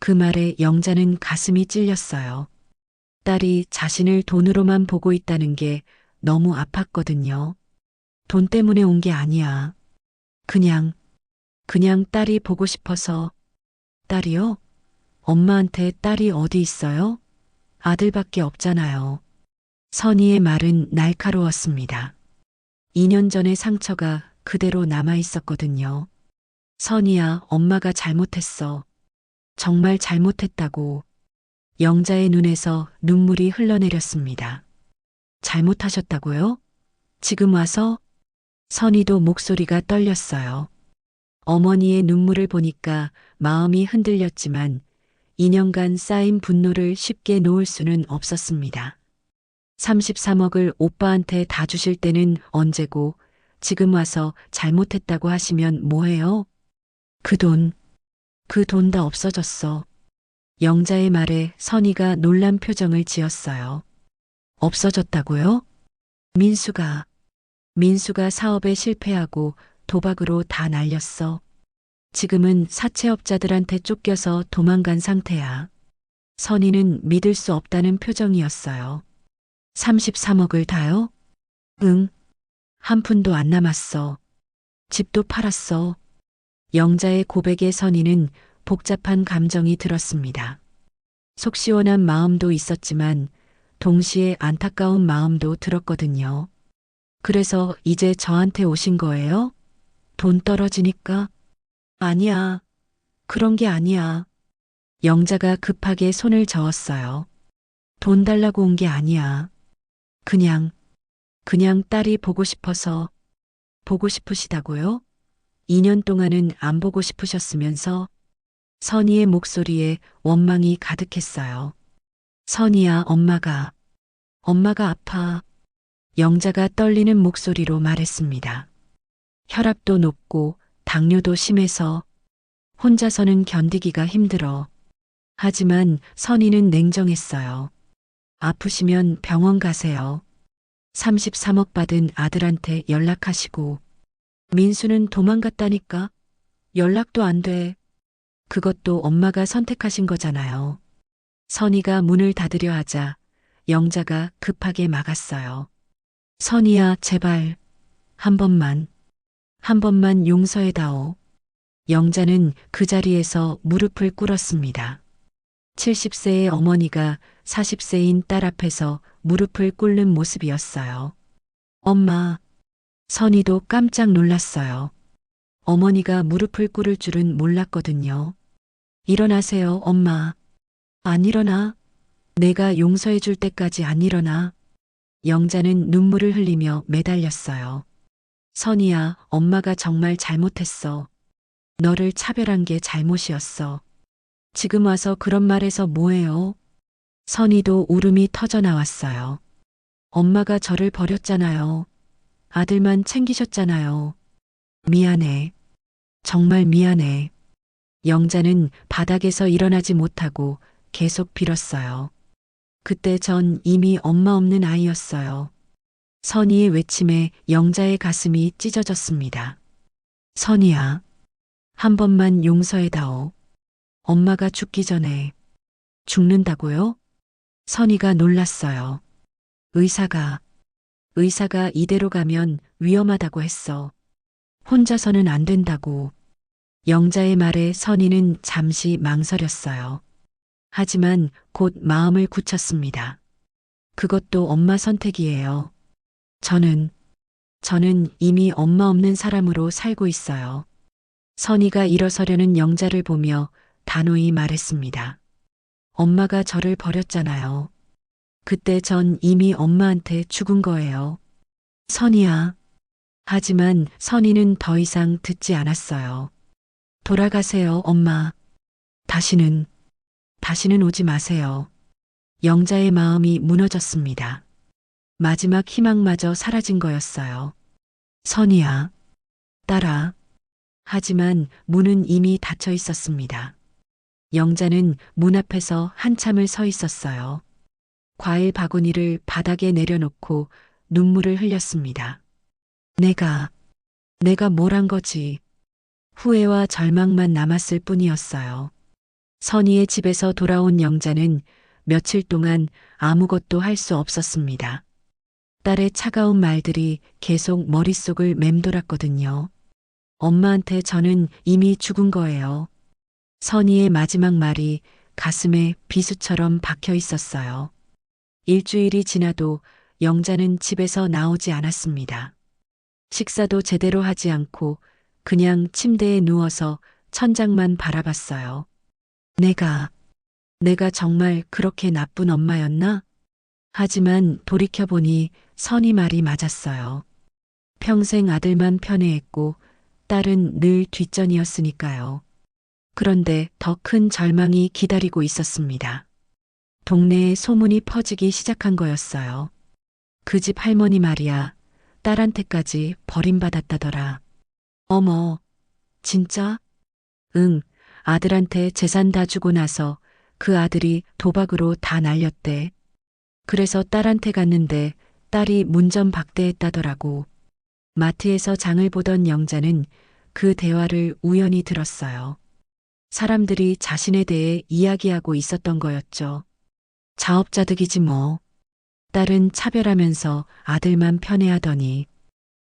그 말에 영자는 가슴이 찔렸어요. 딸이 자신을 돈으로만 보고 있다는 게 너무 아팠거든요. 돈 때문에 온 게 아니야. 그냥 딸이 보고 싶어서. 딸이요? 엄마한테 딸이 어디 있어요? 아들밖에 없잖아요. 선희의 말은 날카로웠습니다. 2년 전의 상처가 그대로 남아 있었거든요. 선희야, 엄마가 잘못했어. 정말 잘못했다고. 영자의 눈에서 눈물이 흘러내렸습니다. 잘못하셨다고요? 지금 와서? 선희도 목소리가 떨렸어요. 어머니의 눈물을 보니까 마음이 흔들렸지만 2년간 쌓인 분노를 쉽게 놓을 수는 없었습니다. 33억을 오빠한테 다 주실 때는 언제고 지금 와서 잘못했다고 하시면 뭐해요? 그 돈 다 없어졌어. 영자의 말에 선희가 놀란 표정을 지었어요. 없어졌다고요? 민수가 사업에 실패하고 도박으로 다 날렸어. 지금은 사채업자들한테 쫓겨서 도망간 상태야. 선희는 믿을 수 없다는 표정이었어요. 33억을 다요? 응. 한 푼도 안 남았어. 집도 팔았어. 영자의 고백에 선희는 복잡한 감정이 들었습니다. 속 시원한 마음도 있었지만 동시에 안타까운 마음도 들었거든요. 그래서 이제 저한테 오신 거예요? 돈 떨어지니까? 아니야. 그런 게 아니야. 영자가 급하게 손을 저었어요. 돈 달라고 온 게 아니야. 그냥 딸이 보고 싶어서. 보고 싶으시다고요? 2년 동안은 안 보고 싶으셨으면서. 선희의 목소리에 원망이 가득했어요. 선희야, 엄마가 아파. 영자가 떨리는 목소리로 말했습니다. 혈압도 높고 당뇨도 심해서 혼자서는 견디기가 힘들어. 하지만 선희는 냉정했어요. 아프시면 병원 가세요. 33억 받은 아들한테 연락하시고. 민수는 도망갔다니까. 연락도 안 돼. 그것도 엄마가 선택하신 거잖아요. 선희가 문을 닫으려 하자 영자가 급하게 막았어요. 선희야, 제발. 한 번만 용서해다오. 영자는 그 자리에서 무릎을 꿇었습니다. 70세의 어머니가 40세인 딸 앞에서 무릎을 꿇는 모습이었어요. 엄마. 선희도 깜짝 놀랐어요. 어머니가 무릎을 꿇을 줄은 몰랐거든요. 일어나세요, 엄마. 안 일어나? 내가 용서해 줄 때까지 안 일어나? 영자는 눈물을 흘리며 매달렸어요. 선희야, 엄마가 정말 잘못했어. 너를 차별한 게 잘못이었어. 지금 와서 그런 말해서 뭐해요? 선희도 울음이 터져 나왔어요. 엄마가 저를 버렸잖아요. 아들만 챙기셨잖아요. 미안해. 정말 미안해. 영자는 바닥에서 일어나지 못하고 계속 빌었어요. 그때 전 이미 엄마 없는 아이였어요. 선희의 외침에 영자의 가슴이 찢어졌습니다. 선희야, 한 번만 용서해다오. 엄마가 죽기 전에. 죽는다고요? 선희가 놀랐어요. 의사가 이대로 가면 위험하다고 했어. 혼자서는 안 된다고. 영자의 말에 선희는 잠시 망설였어요. 하지만 곧 마음을 굳혔습니다. 그것도 엄마 선택이에요. 저는 이미 엄마 없는 사람으로 살고 있어요. 선희가 일어서려는 영자를 보며 단호히 말했습니다. 엄마가 저를 버렸잖아요. 그때 전 이미 엄마한테 죽은 거예요. 선희야. 하지만 선희는 더 이상 듣지 않았어요. 돌아가세요, 엄마. 다시는 오지 마세요. 영자의 마음이 무너졌습니다. 마지막 희망마저 사라진 거였어요. 선희야. 딸아. 하지만 문은 이미 닫혀 있었습니다. 영자는 문 앞에서 한참을 서 있었어요. 과일 바구니를 바닥에 내려놓고 눈물을 흘렸습니다. 내가 뭘 한 거지. 후회와 절망만 남았을 뿐이었어요. 선희의 집에서 돌아온 영자는 며칠 동안 아무것도 할 수 없었습니다. 딸의 차가운 말들이 계속 머릿속을 맴돌았거든요. 엄마한테 저는 이미 죽은 거예요. 선희의 마지막 말이 가슴에 비수처럼 박혀 있었어요. 일주일이 지나도 영자는 집에서 나오지 않았습니다. 식사도 제대로 하지 않고 그냥 침대에 누워서 천장만 바라봤어요. 내가 정말 그렇게 나쁜 엄마였나? 하지만 돌이켜보니 선희 말이 맞았어요. 평생 아들만 편애했고 딸은 늘 뒷전이었으니까요. 그런데 더 큰 절망이 기다리고 있었습니다. 동네에 소문이 퍼지기 시작한 거였어요. 그 집 할머니 말이야, 딸한테까지 버림받았다더라. 어머, 진짜? 응, 아들한테 재산 다 주고 나서 그 아들이 도박으로 다 날렸대. 그래서 딸한테 갔는데 딸이 문전박대했다더라고. 마트에서 장을 보던 영자는 그 대화를 우연히 들었어요. 사람들이 자신에 대해 이야기하고 있었던 거였죠. 자업자득이지 뭐. 딸은 차별하면서 아들만 편애하더니.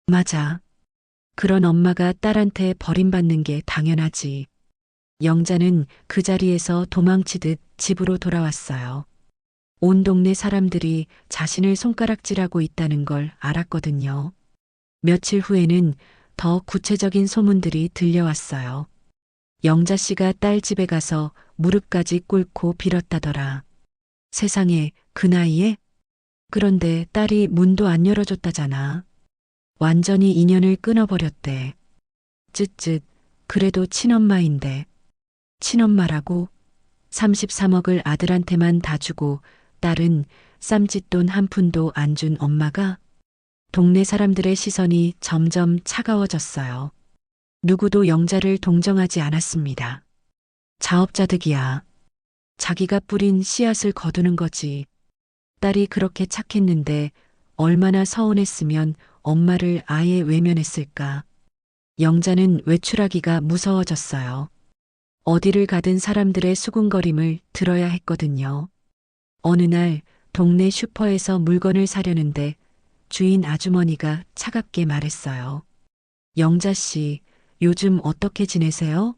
맞아. 그런 엄마가 딸한테 버림받는 게 당연하지. 영자는 그 자리에서 도망치듯 집으로 돌아왔어요. 온 동네 사람들이 자신을 손가락질하고 있다는 걸 알았거든요. 며칠 후에는 더 구체적인 소문들이 들려왔어요. 영자 씨가 딸 집에 가서 무릎까지 꿇고 빌었다더라. 세상에, 그 나이에? 그런데 딸이 문도 안 열어줬다잖아. 완전히 인연을 끊어버렸대. 쯧쯧, 그래도 친엄마인데. 친엄마라고? 33억을 아들한테만 다 주고 딸은 쌈짓돈 한 푼도 안 준 엄마가? 동네 사람들의 시선이 점점 차가워졌어요. 누구도 영자를 동정하지 않았습니다. 자업자득이야. 자기가 뿌린 씨앗을 거두는 거지. 딸이 그렇게 착했는데 얼마나 서운했으면 엄마를 아예 외면했을까. 영자는 외출하기가 무서워졌어요. 어디를 가든 사람들의 수군거림을 들어야 했거든요. 어느 날 동네 슈퍼에서 물건을 사려는데 주인 아주머니가 차갑게 말했어요. 영자 씨, 요즘 어떻게 지내세요?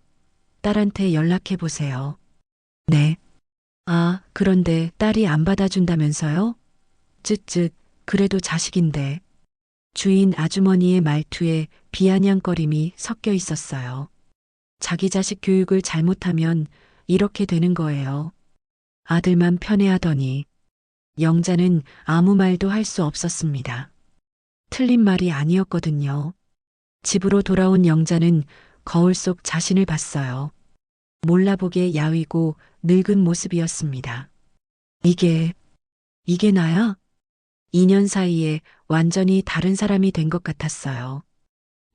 딸한테 연락해 보세요. 네. 아, 그런데 딸이 안 받아준다면서요? 쯧쯧, 그래도 자식인데. 주인 아주머니의 말투에 비아냥거림이 섞여 있었어요. 자기 자식 교육을 잘못하면 이렇게 되는 거예요. 아들만 편애하더니 영자는 아무 말도 할 수 없었습니다. 틀린 말이 아니었거든요. 집으로 돌아온 영자는 거울 속 자신을 봤어요. 몰라보게 야위고 늙은 모습이었습니다. 이게 나야? 2년 사이에 완전히 다른 사람이 된 것 같았어요.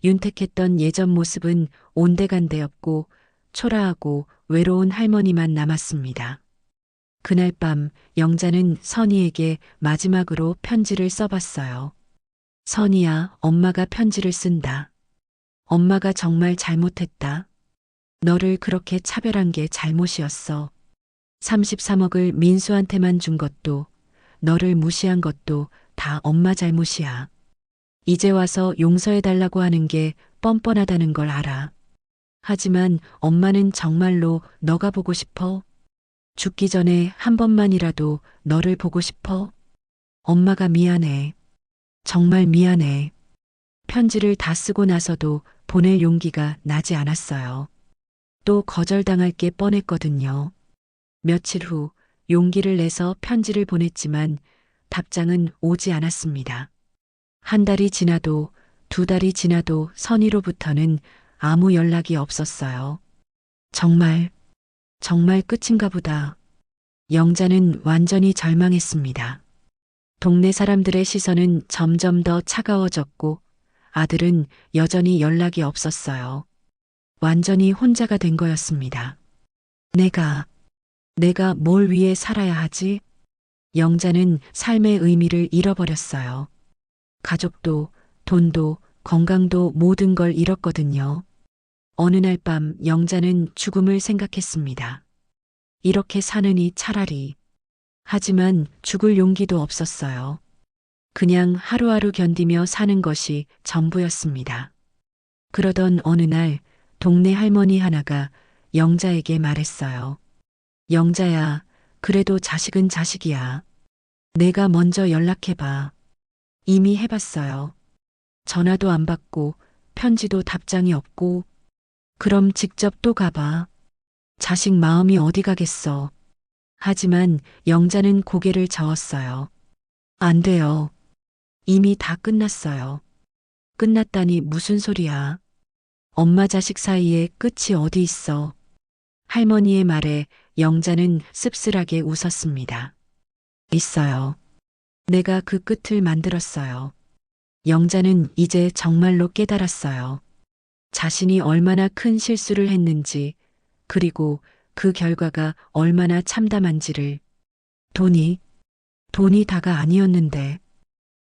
윤택했던 예전 모습은 온데간데없고 초라하고 외로운 할머니만 남았습니다. 그날 밤 영자는 선희에게 마지막으로 편지를 써봤어요. 선희야, 엄마가 편지를 쓴다. 엄마가 정말 잘못했다. 너를 그렇게 차별한 게 잘못이었어. 33억을 민수한테만 준 것도, 너를 무시한 것도 다 엄마 잘못이야. 이제 와서 용서해달라고 하는 게 뻔뻔하다는 걸 알아. 하지만 엄마는 정말로 너가 보고 싶어? 죽기 전에 한 번만이라도 너를 보고 싶어? 엄마가 미안해. 정말 미안해. 편지를 다 쓰고 나서도 보낼 용기가 나지 않았어요. 또 거절당할 게 뻔했거든요. 며칠 후 용기를 내서 편지를 보냈지만 답장은 오지 않았습니다. 한 달이 지나도 2달이 지나도 선희로부터는 아무 연락이 없었어요. 정말 끝인가 보다. 영자는 완전히 절망했습니다. 동네 사람들의 시선은 점점 더 차가워졌고 아들은 여전히 연락이 없었어요. 완전히 혼자가 된 거였습니다. 내가 뭘 위해 살아야 하지? 영자는 삶의 의미를 잃어버렸어요. 가족도, 돈도, 건강도 모든 걸 잃었거든요. 어느 날 밤 영자는 죽음을 생각했습니다. 이렇게 사느니 차라리. 하지만 죽을 용기도 없었어요. 그냥 하루하루 견디며 사는 것이 전부였습니다. 그러던 어느 날 동네 할머니 하나가 영자에게 말했어요. 영자야, 그래도 자식은 자식이야. 내가 먼저 연락해봐. 이미 해봤어요. 전화도 안 받고 편지도 답장이 없고. 그럼 직접 또 가봐. 자식 마음이 어디 가겠어. 하지만 영자는 고개를 저었어요. 안 돼요. 이미 다 끝났어요. 끝났다니 무슨 소리야. 엄마 자식 사이에 끝이 어디 있어. 할머니의 말에 영자는 씁쓸하게 웃었습니다. 있어요. 내가 그 끝을 만들었어요. 영자는 이제 정말로 깨달았어요. 자신이 얼마나 큰 실수를 했는지, 그리고 그 결과가 얼마나 참담한지를. 돈이 다가 아니었는데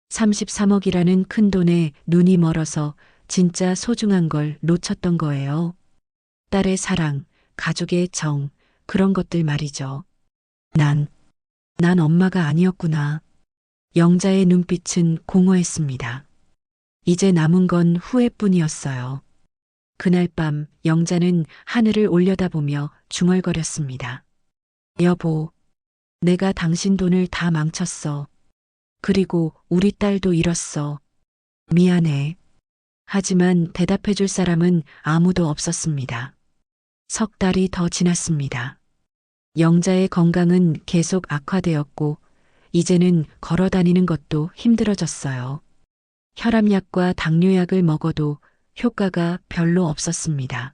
33억이라는 큰 돈에 눈이 멀어서 진짜 소중한 걸 놓쳤던 거예요. 딸의 사랑, 가족의 정, 그런 것들 말이죠. 난 엄마가 아니었구나. 영자의 눈빛은 공허했습니다. 이제 남은 건 후회뿐이었어요. 그날 밤 영자는 하늘을 올려다보며 중얼거렸습니다. 여보, 내가 당신 돈을 다 망쳤어. 그리고 우리 딸도 잃었어. 미안해. 하지만 대답해줄 사람은 아무도 없었습니다. 3달이 더 지났습니다. 영자의 건강은 계속 악화되었고 이제는 걸어 다니는 것도 힘들어졌어요. 혈압약과 당뇨약을 먹어도 효과가 별로 없었습니다.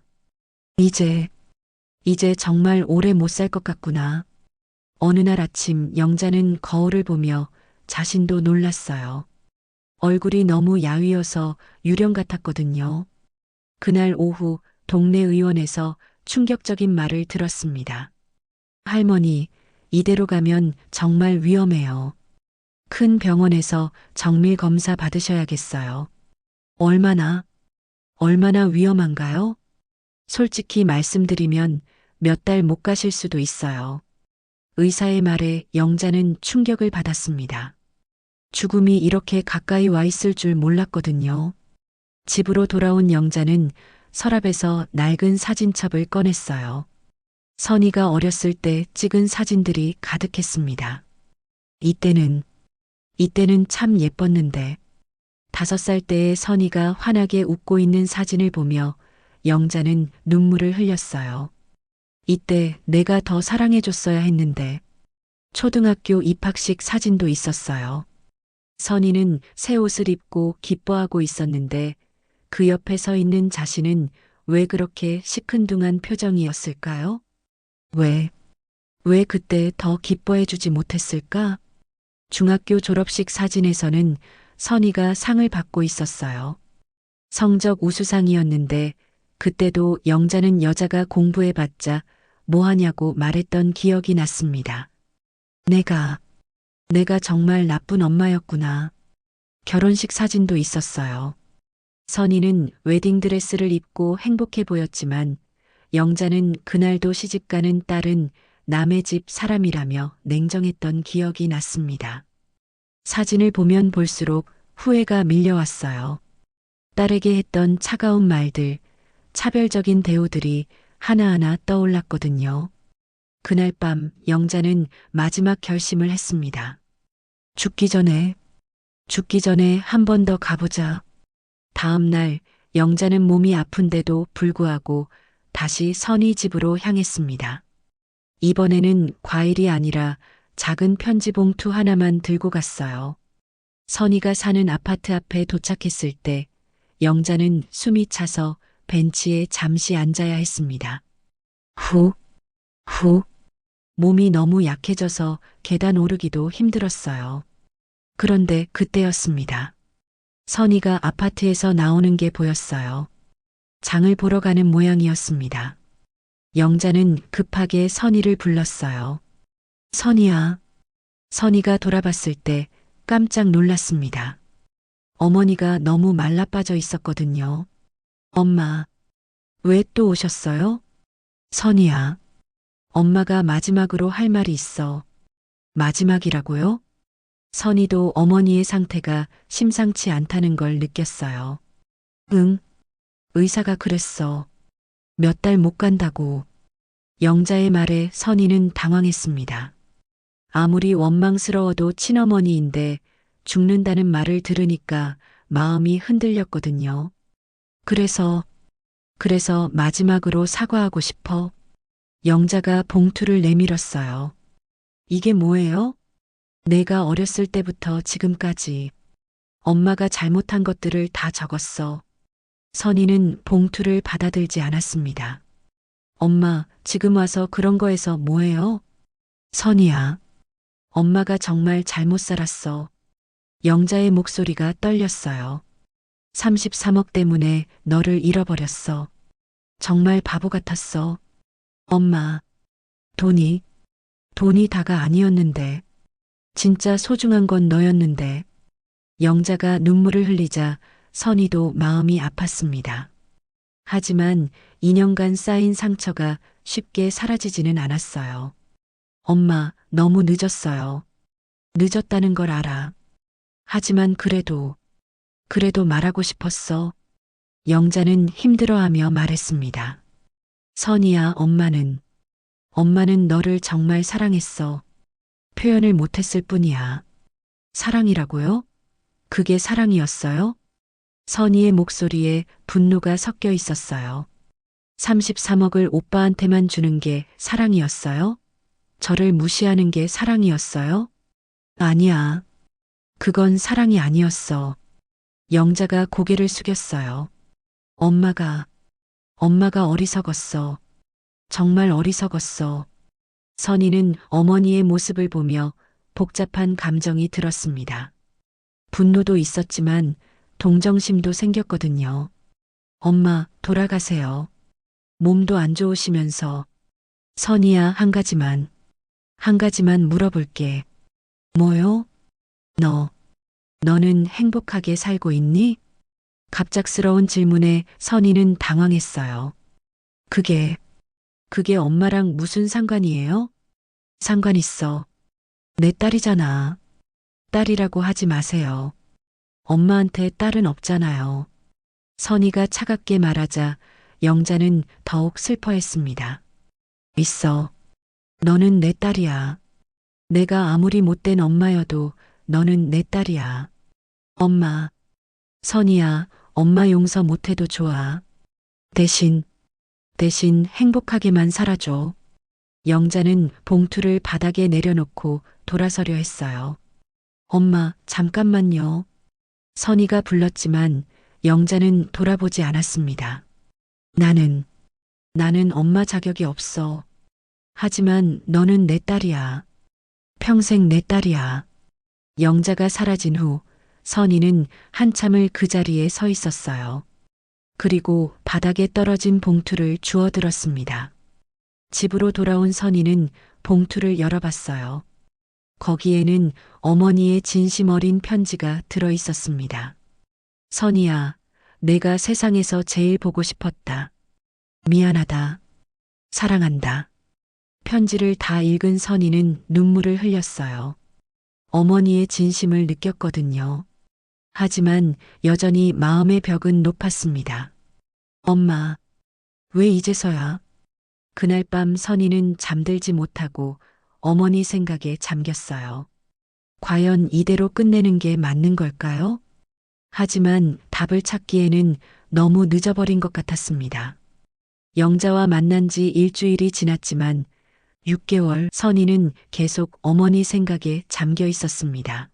이제 정말 오래 못 살 것 같구나. 어느 날 아침 영자는 거울을 보며 자신도 놀랐어요. 얼굴이 너무 야위어서 유령 같았거든요. 그날 오후 동네 의원에서 충격적인 말을 들었습니다. 할머니, 이대로 가면 정말 위험해요. 큰 병원에서 정밀 검사 받으셔야겠어요. 얼마나 위험한가요? 솔직히 말씀드리면 몇 달 못 가실 수도 있어요. 의사의 말에 영자는 충격을 받았습니다. 죽음이 이렇게 가까이 와 있을 줄 몰랐거든요. 집으로 돌아온 영자는 서랍에서 낡은 사진첩을 꺼냈어요. 선희가 어렸을 때 찍은 사진들이 가득했습니다. 이때는 참 예뻤는데 5살 때의 선희가 환하게 웃고 있는 사진을 보며 영자는 눈물을 흘렸어요. 이때 내가 더 사랑해줬어야 했는데 초등학교 입학식 사진도 있었어요. 선희는 새 옷을 입고 기뻐하고 있었는데 그 옆에 서 있는 자신은 왜 그렇게 시큰둥한 표정이었을까요? 왜 그때 더 기뻐해주지 못했을까? 중학교 졸업식 사진에서는 선희가 상을 받고 있었어요. 성적 우수상이었는데 그때도 영자는 여자가 공부해봤자 뭐하냐고 말했던 기억이 났습니다. 내가 정말 나쁜 엄마였구나. 결혼식 사진도 있었어요. 선희는 웨딩드레스를 입고 행복해 보였지만 영자는 그날도 시집가는 딸은 남의 집 사람이라며 냉정했던 기억이 났습니다. 사진을 보면 볼수록 후회가 밀려왔어요. 딸에게 했던 차가운 말들, 차별적인 대우들이 하나하나 떠올랐거든요. 그날 밤 영자는 마지막 결심을 했습니다. 죽기 전에 한 번 더 가보자. 다음 날 영자는 몸이 아픈데도 불구하고 다시 선희 집으로 향했습니다. 이번에는 과일이 아니라 작은 편지 봉투 하나만 들고 갔어요. 선희가 사는 아파트 앞에 도착했을 때 영자는 숨이 차서 벤치에 잠시 앉아야 했습니다. 후. 몸이 너무 약해져서 계단 오르기도 힘들었어요. 그런데 그때였습니다. 선희가 아파트에서 나오는 게 보였어요. 장을 보러 가는 모양이었습니다. 영자는 급하게 선희를 불렀어요. 선희야. 선희가 돌아봤을 때 깜짝 놀랐습니다. 어머니가 너무 말라빠져 있었거든요. 엄마, 왜 또 오셨어요? 선희야. 엄마가 마지막으로 할 말이 있어. 마지막이라고요? 선희도 어머니의 상태가 심상치 않다는 걸 느꼈어요. 응, 의사가 그랬어. 몇 달 못 간다고. 영자의 말에 선희는 당황했습니다. 아무리 원망스러워도 친어머니인데 죽는다는 말을 들으니까 마음이 흔들렸거든요. 그래서 마지막으로 사과하고 싶어. 영자가 봉투를 내밀었어요. 이게 뭐예요? 내가 어렸을 때부터 지금까지 엄마가 잘못한 것들을 다 적었어. 선희는 봉투를 받아들지 않았습니다. 엄마, 지금 와서 그런 거에서 뭐해요? 선희야, 엄마가 정말 잘못 살았어. 영자의 목소리가 떨렸어요. 33억 때문에 너를 잃어버렸어. 정말 바보 같았어. 엄마, 돈이 다가 아니었는데. 진짜 소중한 건 너였는데. 영자가 눈물을 흘리자 선희도 마음이 아팠습니다. 하지만 2년간 쌓인 상처가 쉽게 사라지지는 않았어요. 엄마, 너무 늦었어요. 늦었다는 걸 알아. 하지만 그래도 말하고 싶었어. 영자는 힘들어하며 말했습니다. 선희야, 엄마는 너를 정말 사랑했어. 표현을 못했을 뿐이야. 사랑이라고요? 그게 사랑이었어요? 선희의 목소리에 분노가 섞여 있었어요. 33억을 오빠한테만 주는 게 사랑이었어요? 저를 무시하는 게 사랑이었어요? 아니야. 그건 사랑이 아니었어. 영자가 고개를 숙였어요. 엄마가 어리석었어. 정말 어리석었어. 선희는 어머니의 모습을 보며 복잡한 감정이 들었습니다. 분노도 있었지만 동정심도 생겼거든요. 엄마, 돌아가세요. 몸도 안 좋으시면서. 선희야, 한 가지만 물어볼게. 뭐요? 너는 행복하게 살고 있니? 갑작스러운 질문에 선희는 당황했어요. 그게 그게 엄마랑 무슨 상관이에요? 상관 있어. 내 딸이잖아. 딸이라고 하지 마세요. 엄마한테 딸은 없잖아요. 선희가 차갑게 말하자 영자는 더욱 슬퍼했습니다. 있어. 너는 내 딸이야. 내가 아무리 못된 엄마여도 너는 내 딸이야. 엄마. 선희야, 엄마 용서 못해도 좋아. 대신 행복하게만 살아줘. 영자는 봉투를 바닥에 내려놓고 돌아서려 했어요. 엄마, 잠깐만요. 선희가 불렀지만 영자는 돌아보지 않았습니다. 나는 엄마 자격이 없어. 하지만 너는 내 딸이야. 평생 내 딸이야. 영자가 사라진 후 선희는 한참을 그 자리에 서 있었어요. 그리고 바닥에 떨어진 봉투를 주워들었습니다. 집으로 돌아온 선희는 봉투를 열어봤어요. 거기에는 어머니의 진심 어린 편지가 들어 있었습니다. 선희야, 내가 세상에서 제일 보고 싶었다. 미안하다. 사랑한다. 편지를 다 읽은 선희는 눈물을 흘렸어요. 어머니의 진심을 느꼈거든요. 하지만 여전히 마음의 벽은 높았습니다. 엄마, 왜 이제서야? 그날 밤 선희는 잠들지 못하고 어머니 생각에 잠겼어요. 과연 이대로 끝내는 게 맞는 걸까요? 하지만 답을 찾기에는 너무 늦어버린 것 같았습니다. 영자와 만난 지 일주일이 지났지만 6개월 선희는 계속 어머니 생각에 잠겨 있었습니다.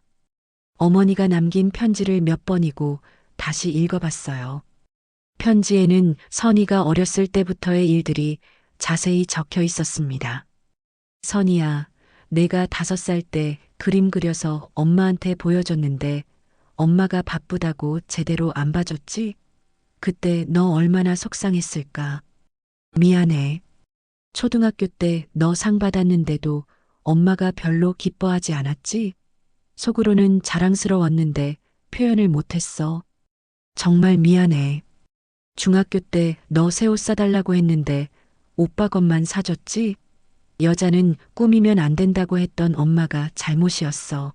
어머니가 남긴 편지를 몇 번이고 다시 읽어봤어요. 편지에는 선희가 어렸을 때부터의 일들이 자세히 적혀 있었습니다. 선희야, 내가 5살 때 그림 그려서 엄마한테 보여줬는데 엄마가 바쁘다고 제대로 안 봐줬지? 그때 너 얼마나 속상했을까? 미안해. 초등학교 때 너 상 받았는데도 엄마가 별로 기뻐하지 않았지? 속으로는 자랑스러웠는데 표현을 못했어. 정말 미안해. 중학교 때 너 새 옷 사달라고 했는데 오빠 것만 사줬지? 여자는 꾸미면 안 된다고 했던 엄마가 잘못이었어.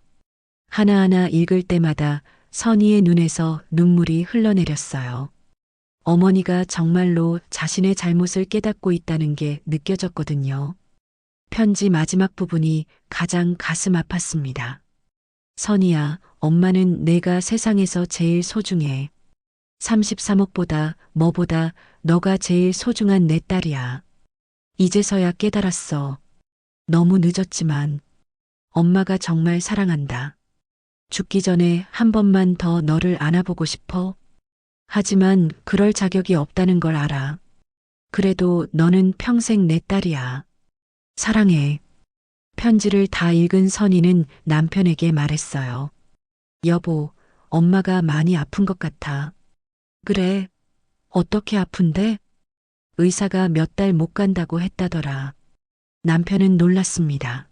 하나하나 읽을 때마다 선희의 눈에서 눈물이 흘러내렸어요. 어머니가 정말로 자신의 잘못을 깨닫고 있다는 게 느껴졌거든요. 편지 마지막 부분이 가장 가슴 아팠습니다. 선희야, 엄마는 내가 세상에서 제일 소중해. 33억보다 뭐보다 너가 제일 소중한 내 딸이야. 이제서야 깨달았어. 너무 늦었지만 엄마가 정말 사랑한다. 죽기 전에 한 번만 더 너를 안아보고 싶어. 하지만 그럴 자격이 없다는 걸 알아. 그래도 너는 평생 내 딸이야. 사랑해. 편지를 다 읽은 선희는 남편에게 말했어요. 여보, 엄마가 많이 아픈 것 같아. 그래. 어떻게 아픈데? 의사가 몇 달 못 간다고 했다더라. 남편은 놀랐습니다.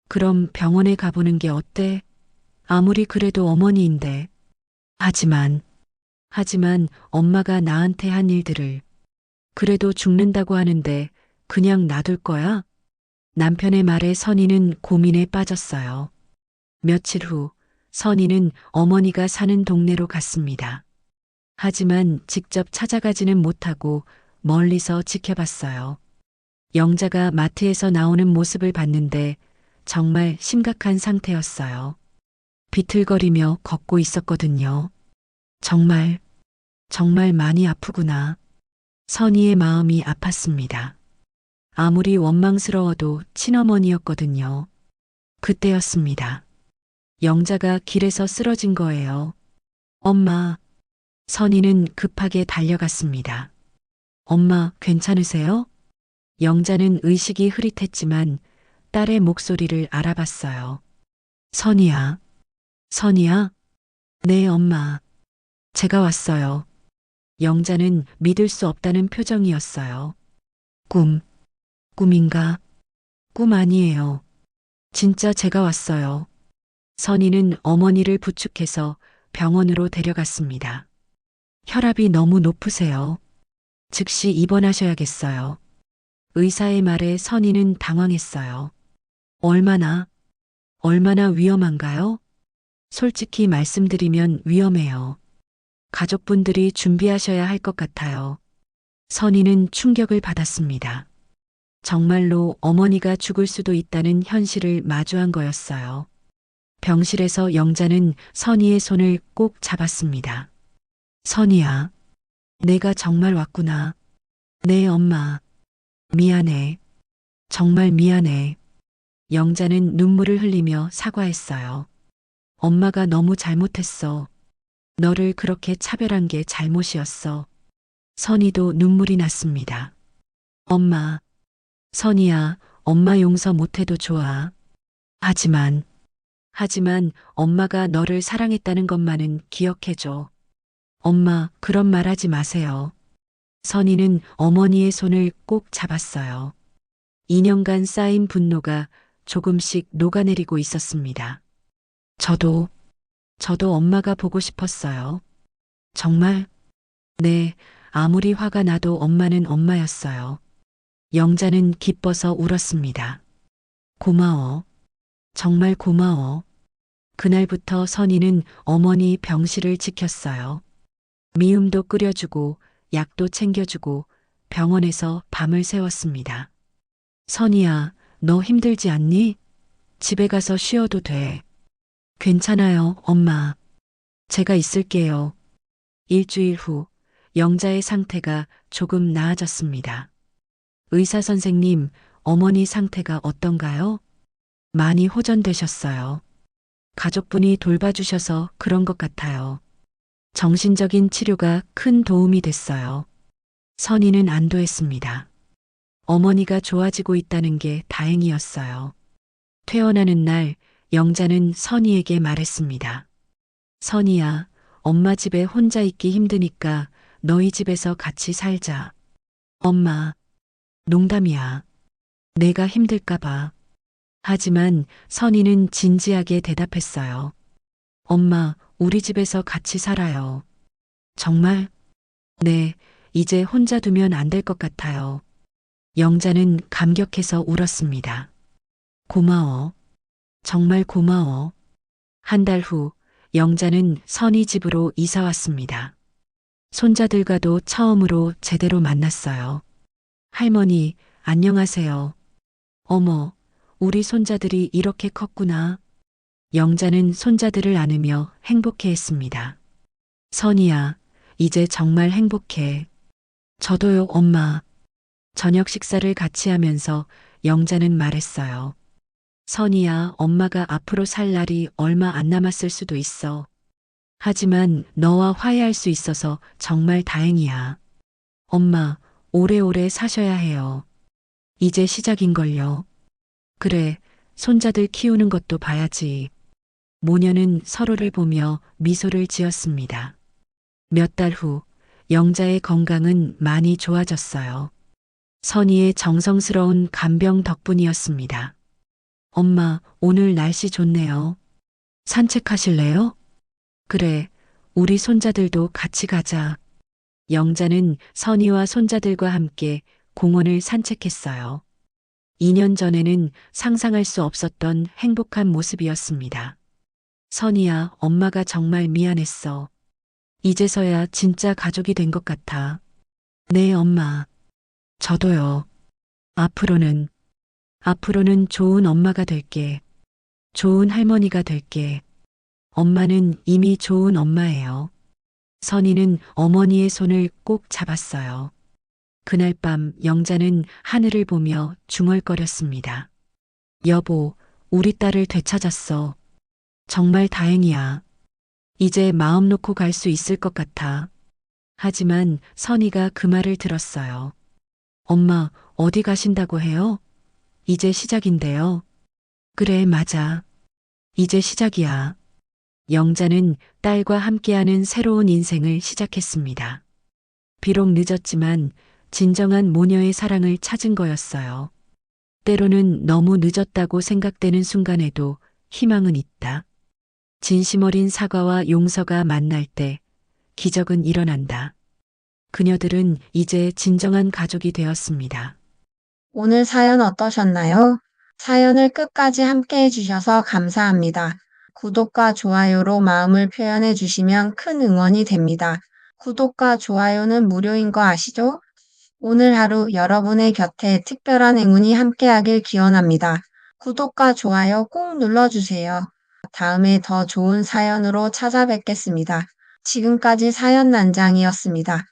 그럼 병원에 가보는 게 어때? 아무리 그래도 어머니인데. 하지만 엄마가 나한테 한 일들을. 그래도 죽는다고 하는데 그냥 놔둘 거야? 남편의 말에 선희는 고민에 빠졌어요. 며칠 후 선희는 어머니가 사는 동네로 갔습니다. 하지만 직접 찾아가지는 못하고 멀리서 지켜봤어요. 영자가 마트에서 나오는 모습을 봤는데 정말 심각한 상태였어요. 비틀거리며 걷고 있었거든요. 정말 많이 아프구나. 선희의 마음이 아팠습니다. 아무리 원망스러워도 친어머니였거든요. 그때였습니다. 영자가 길에서 쓰러진 거예요. 엄마. 선희는 급하게 달려갔습니다. 엄마, 괜찮으세요? 영자는 의식이 흐릿했지만 딸의 목소리를 알아봤어요. 선희야. 선희야? 네, 엄마. 제가 왔어요. 영자는 믿을 수 없다는 표정이었어요. 꿈인가? 꿈 아니에요. 진짜 제가 왔어요. 선희는 어머니를 부축해서 병원으로 데려갔습니다. 혈압이 너무 높으세요. 즉시 입원하셔야겠어요. 의사의 말에 선희는 당황했어요. 얼마나 위험한가요? 솔직히 말씀드리면 위험해요. 가족분들이 준비하셔야 할 것 같아요. 선희는 충격을 받았습니다. 정말로 어머니가 죽을 수도 있다는 현실을 마주한 거였어요. 병실에서 영자는 선희의 손을 꼭 잡았습니다. 선희야, 내가 정말 왔구나. 네, 엄마. 미안해. 정말 미안해. 영자는 눈물을 흘리며 사과했어요. 엄마가 너무 잘못했어. 너를 그렇게 차별한 게 잘못이었어. 선희도 눈물이 났습니다. 엄마, 선희야, 엄마 용서 못해도 좋아. 하지만 엄마가 너를 사랑했다는 것만은 기억해줘. 엄마, 그런 말 하지 마세요. 선희는 어머니의 손을 꼭 잡았어요. 2년간 쌓인 분노가 조금씩 녹아내리고 있었습니다. 저도 엄마가 보고 싶었어요. 정말? 네, 아무리 화가 나도 엄마는 엄마였어요. 영자는 기뻐서 울었습니다. 고마워. 정말 고마워. 그날부터 선희는 어머니 병실을 지켰어요. 미음도 끓여주고 약도 챙겨주고 병원에서 밤을 새웠습니다. 선희야, 너 힘들지 않니? 집에 가서 쉬어도 돼. 괜찮아요, 엄마. 제가 있을게요. 일주일 후 영자의 상태가 조금 나아졌습니다. 의사 선생님, 어머니 상태가 어떤가요? 많이 호전되셨어요. 가족분이 돌봐주셔서 그런 것 같아요. 정신적인 치료가 큰 도움이 됐어요. 선희는 안도했습니다. 어머니가 좋아지고 있다는 게 다행이었어요. 퇴원하는 날 영자는 선희에게 말했습니다. 선희야, 엄마 집에 혼자 있기 힘드니까 너희 집에서 같이 살자. 엄마, 농담이야. 내가 힘들까봐. 하지만 선희는 진지하게 대답했어요. 엄마, 우리 집에서 같이 살아요. 정말? 네, 이제 혼자 두면 안 될 것 같아요. 영자는 감격해서 울었습니다. 고마워. 정말 고마워. 한 달 후 영자는 선희 집으로 이사 왔습니다. 손자들과도 처음으로 제대로 만났어요. 할머니, 안녕하세요. 어머, 우리 손자들이 이렇게 컸구나. 영자는 손자들을 안으며 행복해했습니다. 선희야, 이제 정말 행복해. 저도요, 엄마. 저녁 식사를 같이 하면서 영자는 말했어요. 선희야, 엄마가 앞으로 살 날이 얼마 안 남았을 수도 있어. 하지만 너와 화해할 수 있어서 정말 다행이야. 엄마, 오래오래 사셔야 해요. 이제 시작인걸요. 그래, 손자들 키우는 것도 봐야지. 모녀는 서로를 보며 미소를 지었습니다. 몇 달 후, 영자의 건강은 많이 좋아졌어요. 선희의 정성스러운 간병 덕분이었습니다. 엄마, 오늘 날씨 좋네요. 산책하실래요? 그래, 우리 손자들도 같이 가자. 영자는 선희와 손자들과 함께 공원을 산책했어요. 2년 전에는 상상할 수 없었던 행복한 모습이었습니다. 선희야, 엄마가 정말 미안했어. 이제서야 진짜 가족이 된 것 같아. 네, 엄마. 저도요. 앞으로는 좋은 엄마가 될게. 좋은 할머니가 될게. 엄마는 이미 좋은 엄마예요. 선희는 어머니의 손을 꼭 잡았어요. 그날 밤 영자는 하늘을 보며 중얼거렸습니다. 여보, 우리 딸을 되찾았어. 정말 다행이야. 이제 마음 놓고 갈 수 있을 것 같아. 하지만 선희가 그 말을 들었어요. 엄마, 어디 가신다고 해요? 이제 시작인데요. 그래, 맞아. 이제 시작이야. 영자는 딸과 함께하는 새로운 인생을 시작했습니다. 비록 늦었지만 진정한 모녀의 사랑을 찾은 거였어요. 때로는 너무 늦었다고 생각되는 순간에도 희망은 있다. 진심 어린 사과와 용서가 만날 때 기적은 일어난다. 그녀들은 이제 진정한 가족이 되었습니다. 오늘 사연 어떠셨나요? 사연을 끝까지 함께 해주셔서 감사합니다. 구독과 좋아요로 마음을 표현해 주시면 큰 응원이 됩니다. 구독과 좋아요는 무료인 거 아시죠? 오늘 하루 여러분의 곁에 특별한 행운이 함께하길 기원합니다. 구독과 좋아요 꼭 눌러주세요. 다음에 더 좋은 사연으로 찾아뵙겠습니다. 지금까지 사연 난장이었습니다.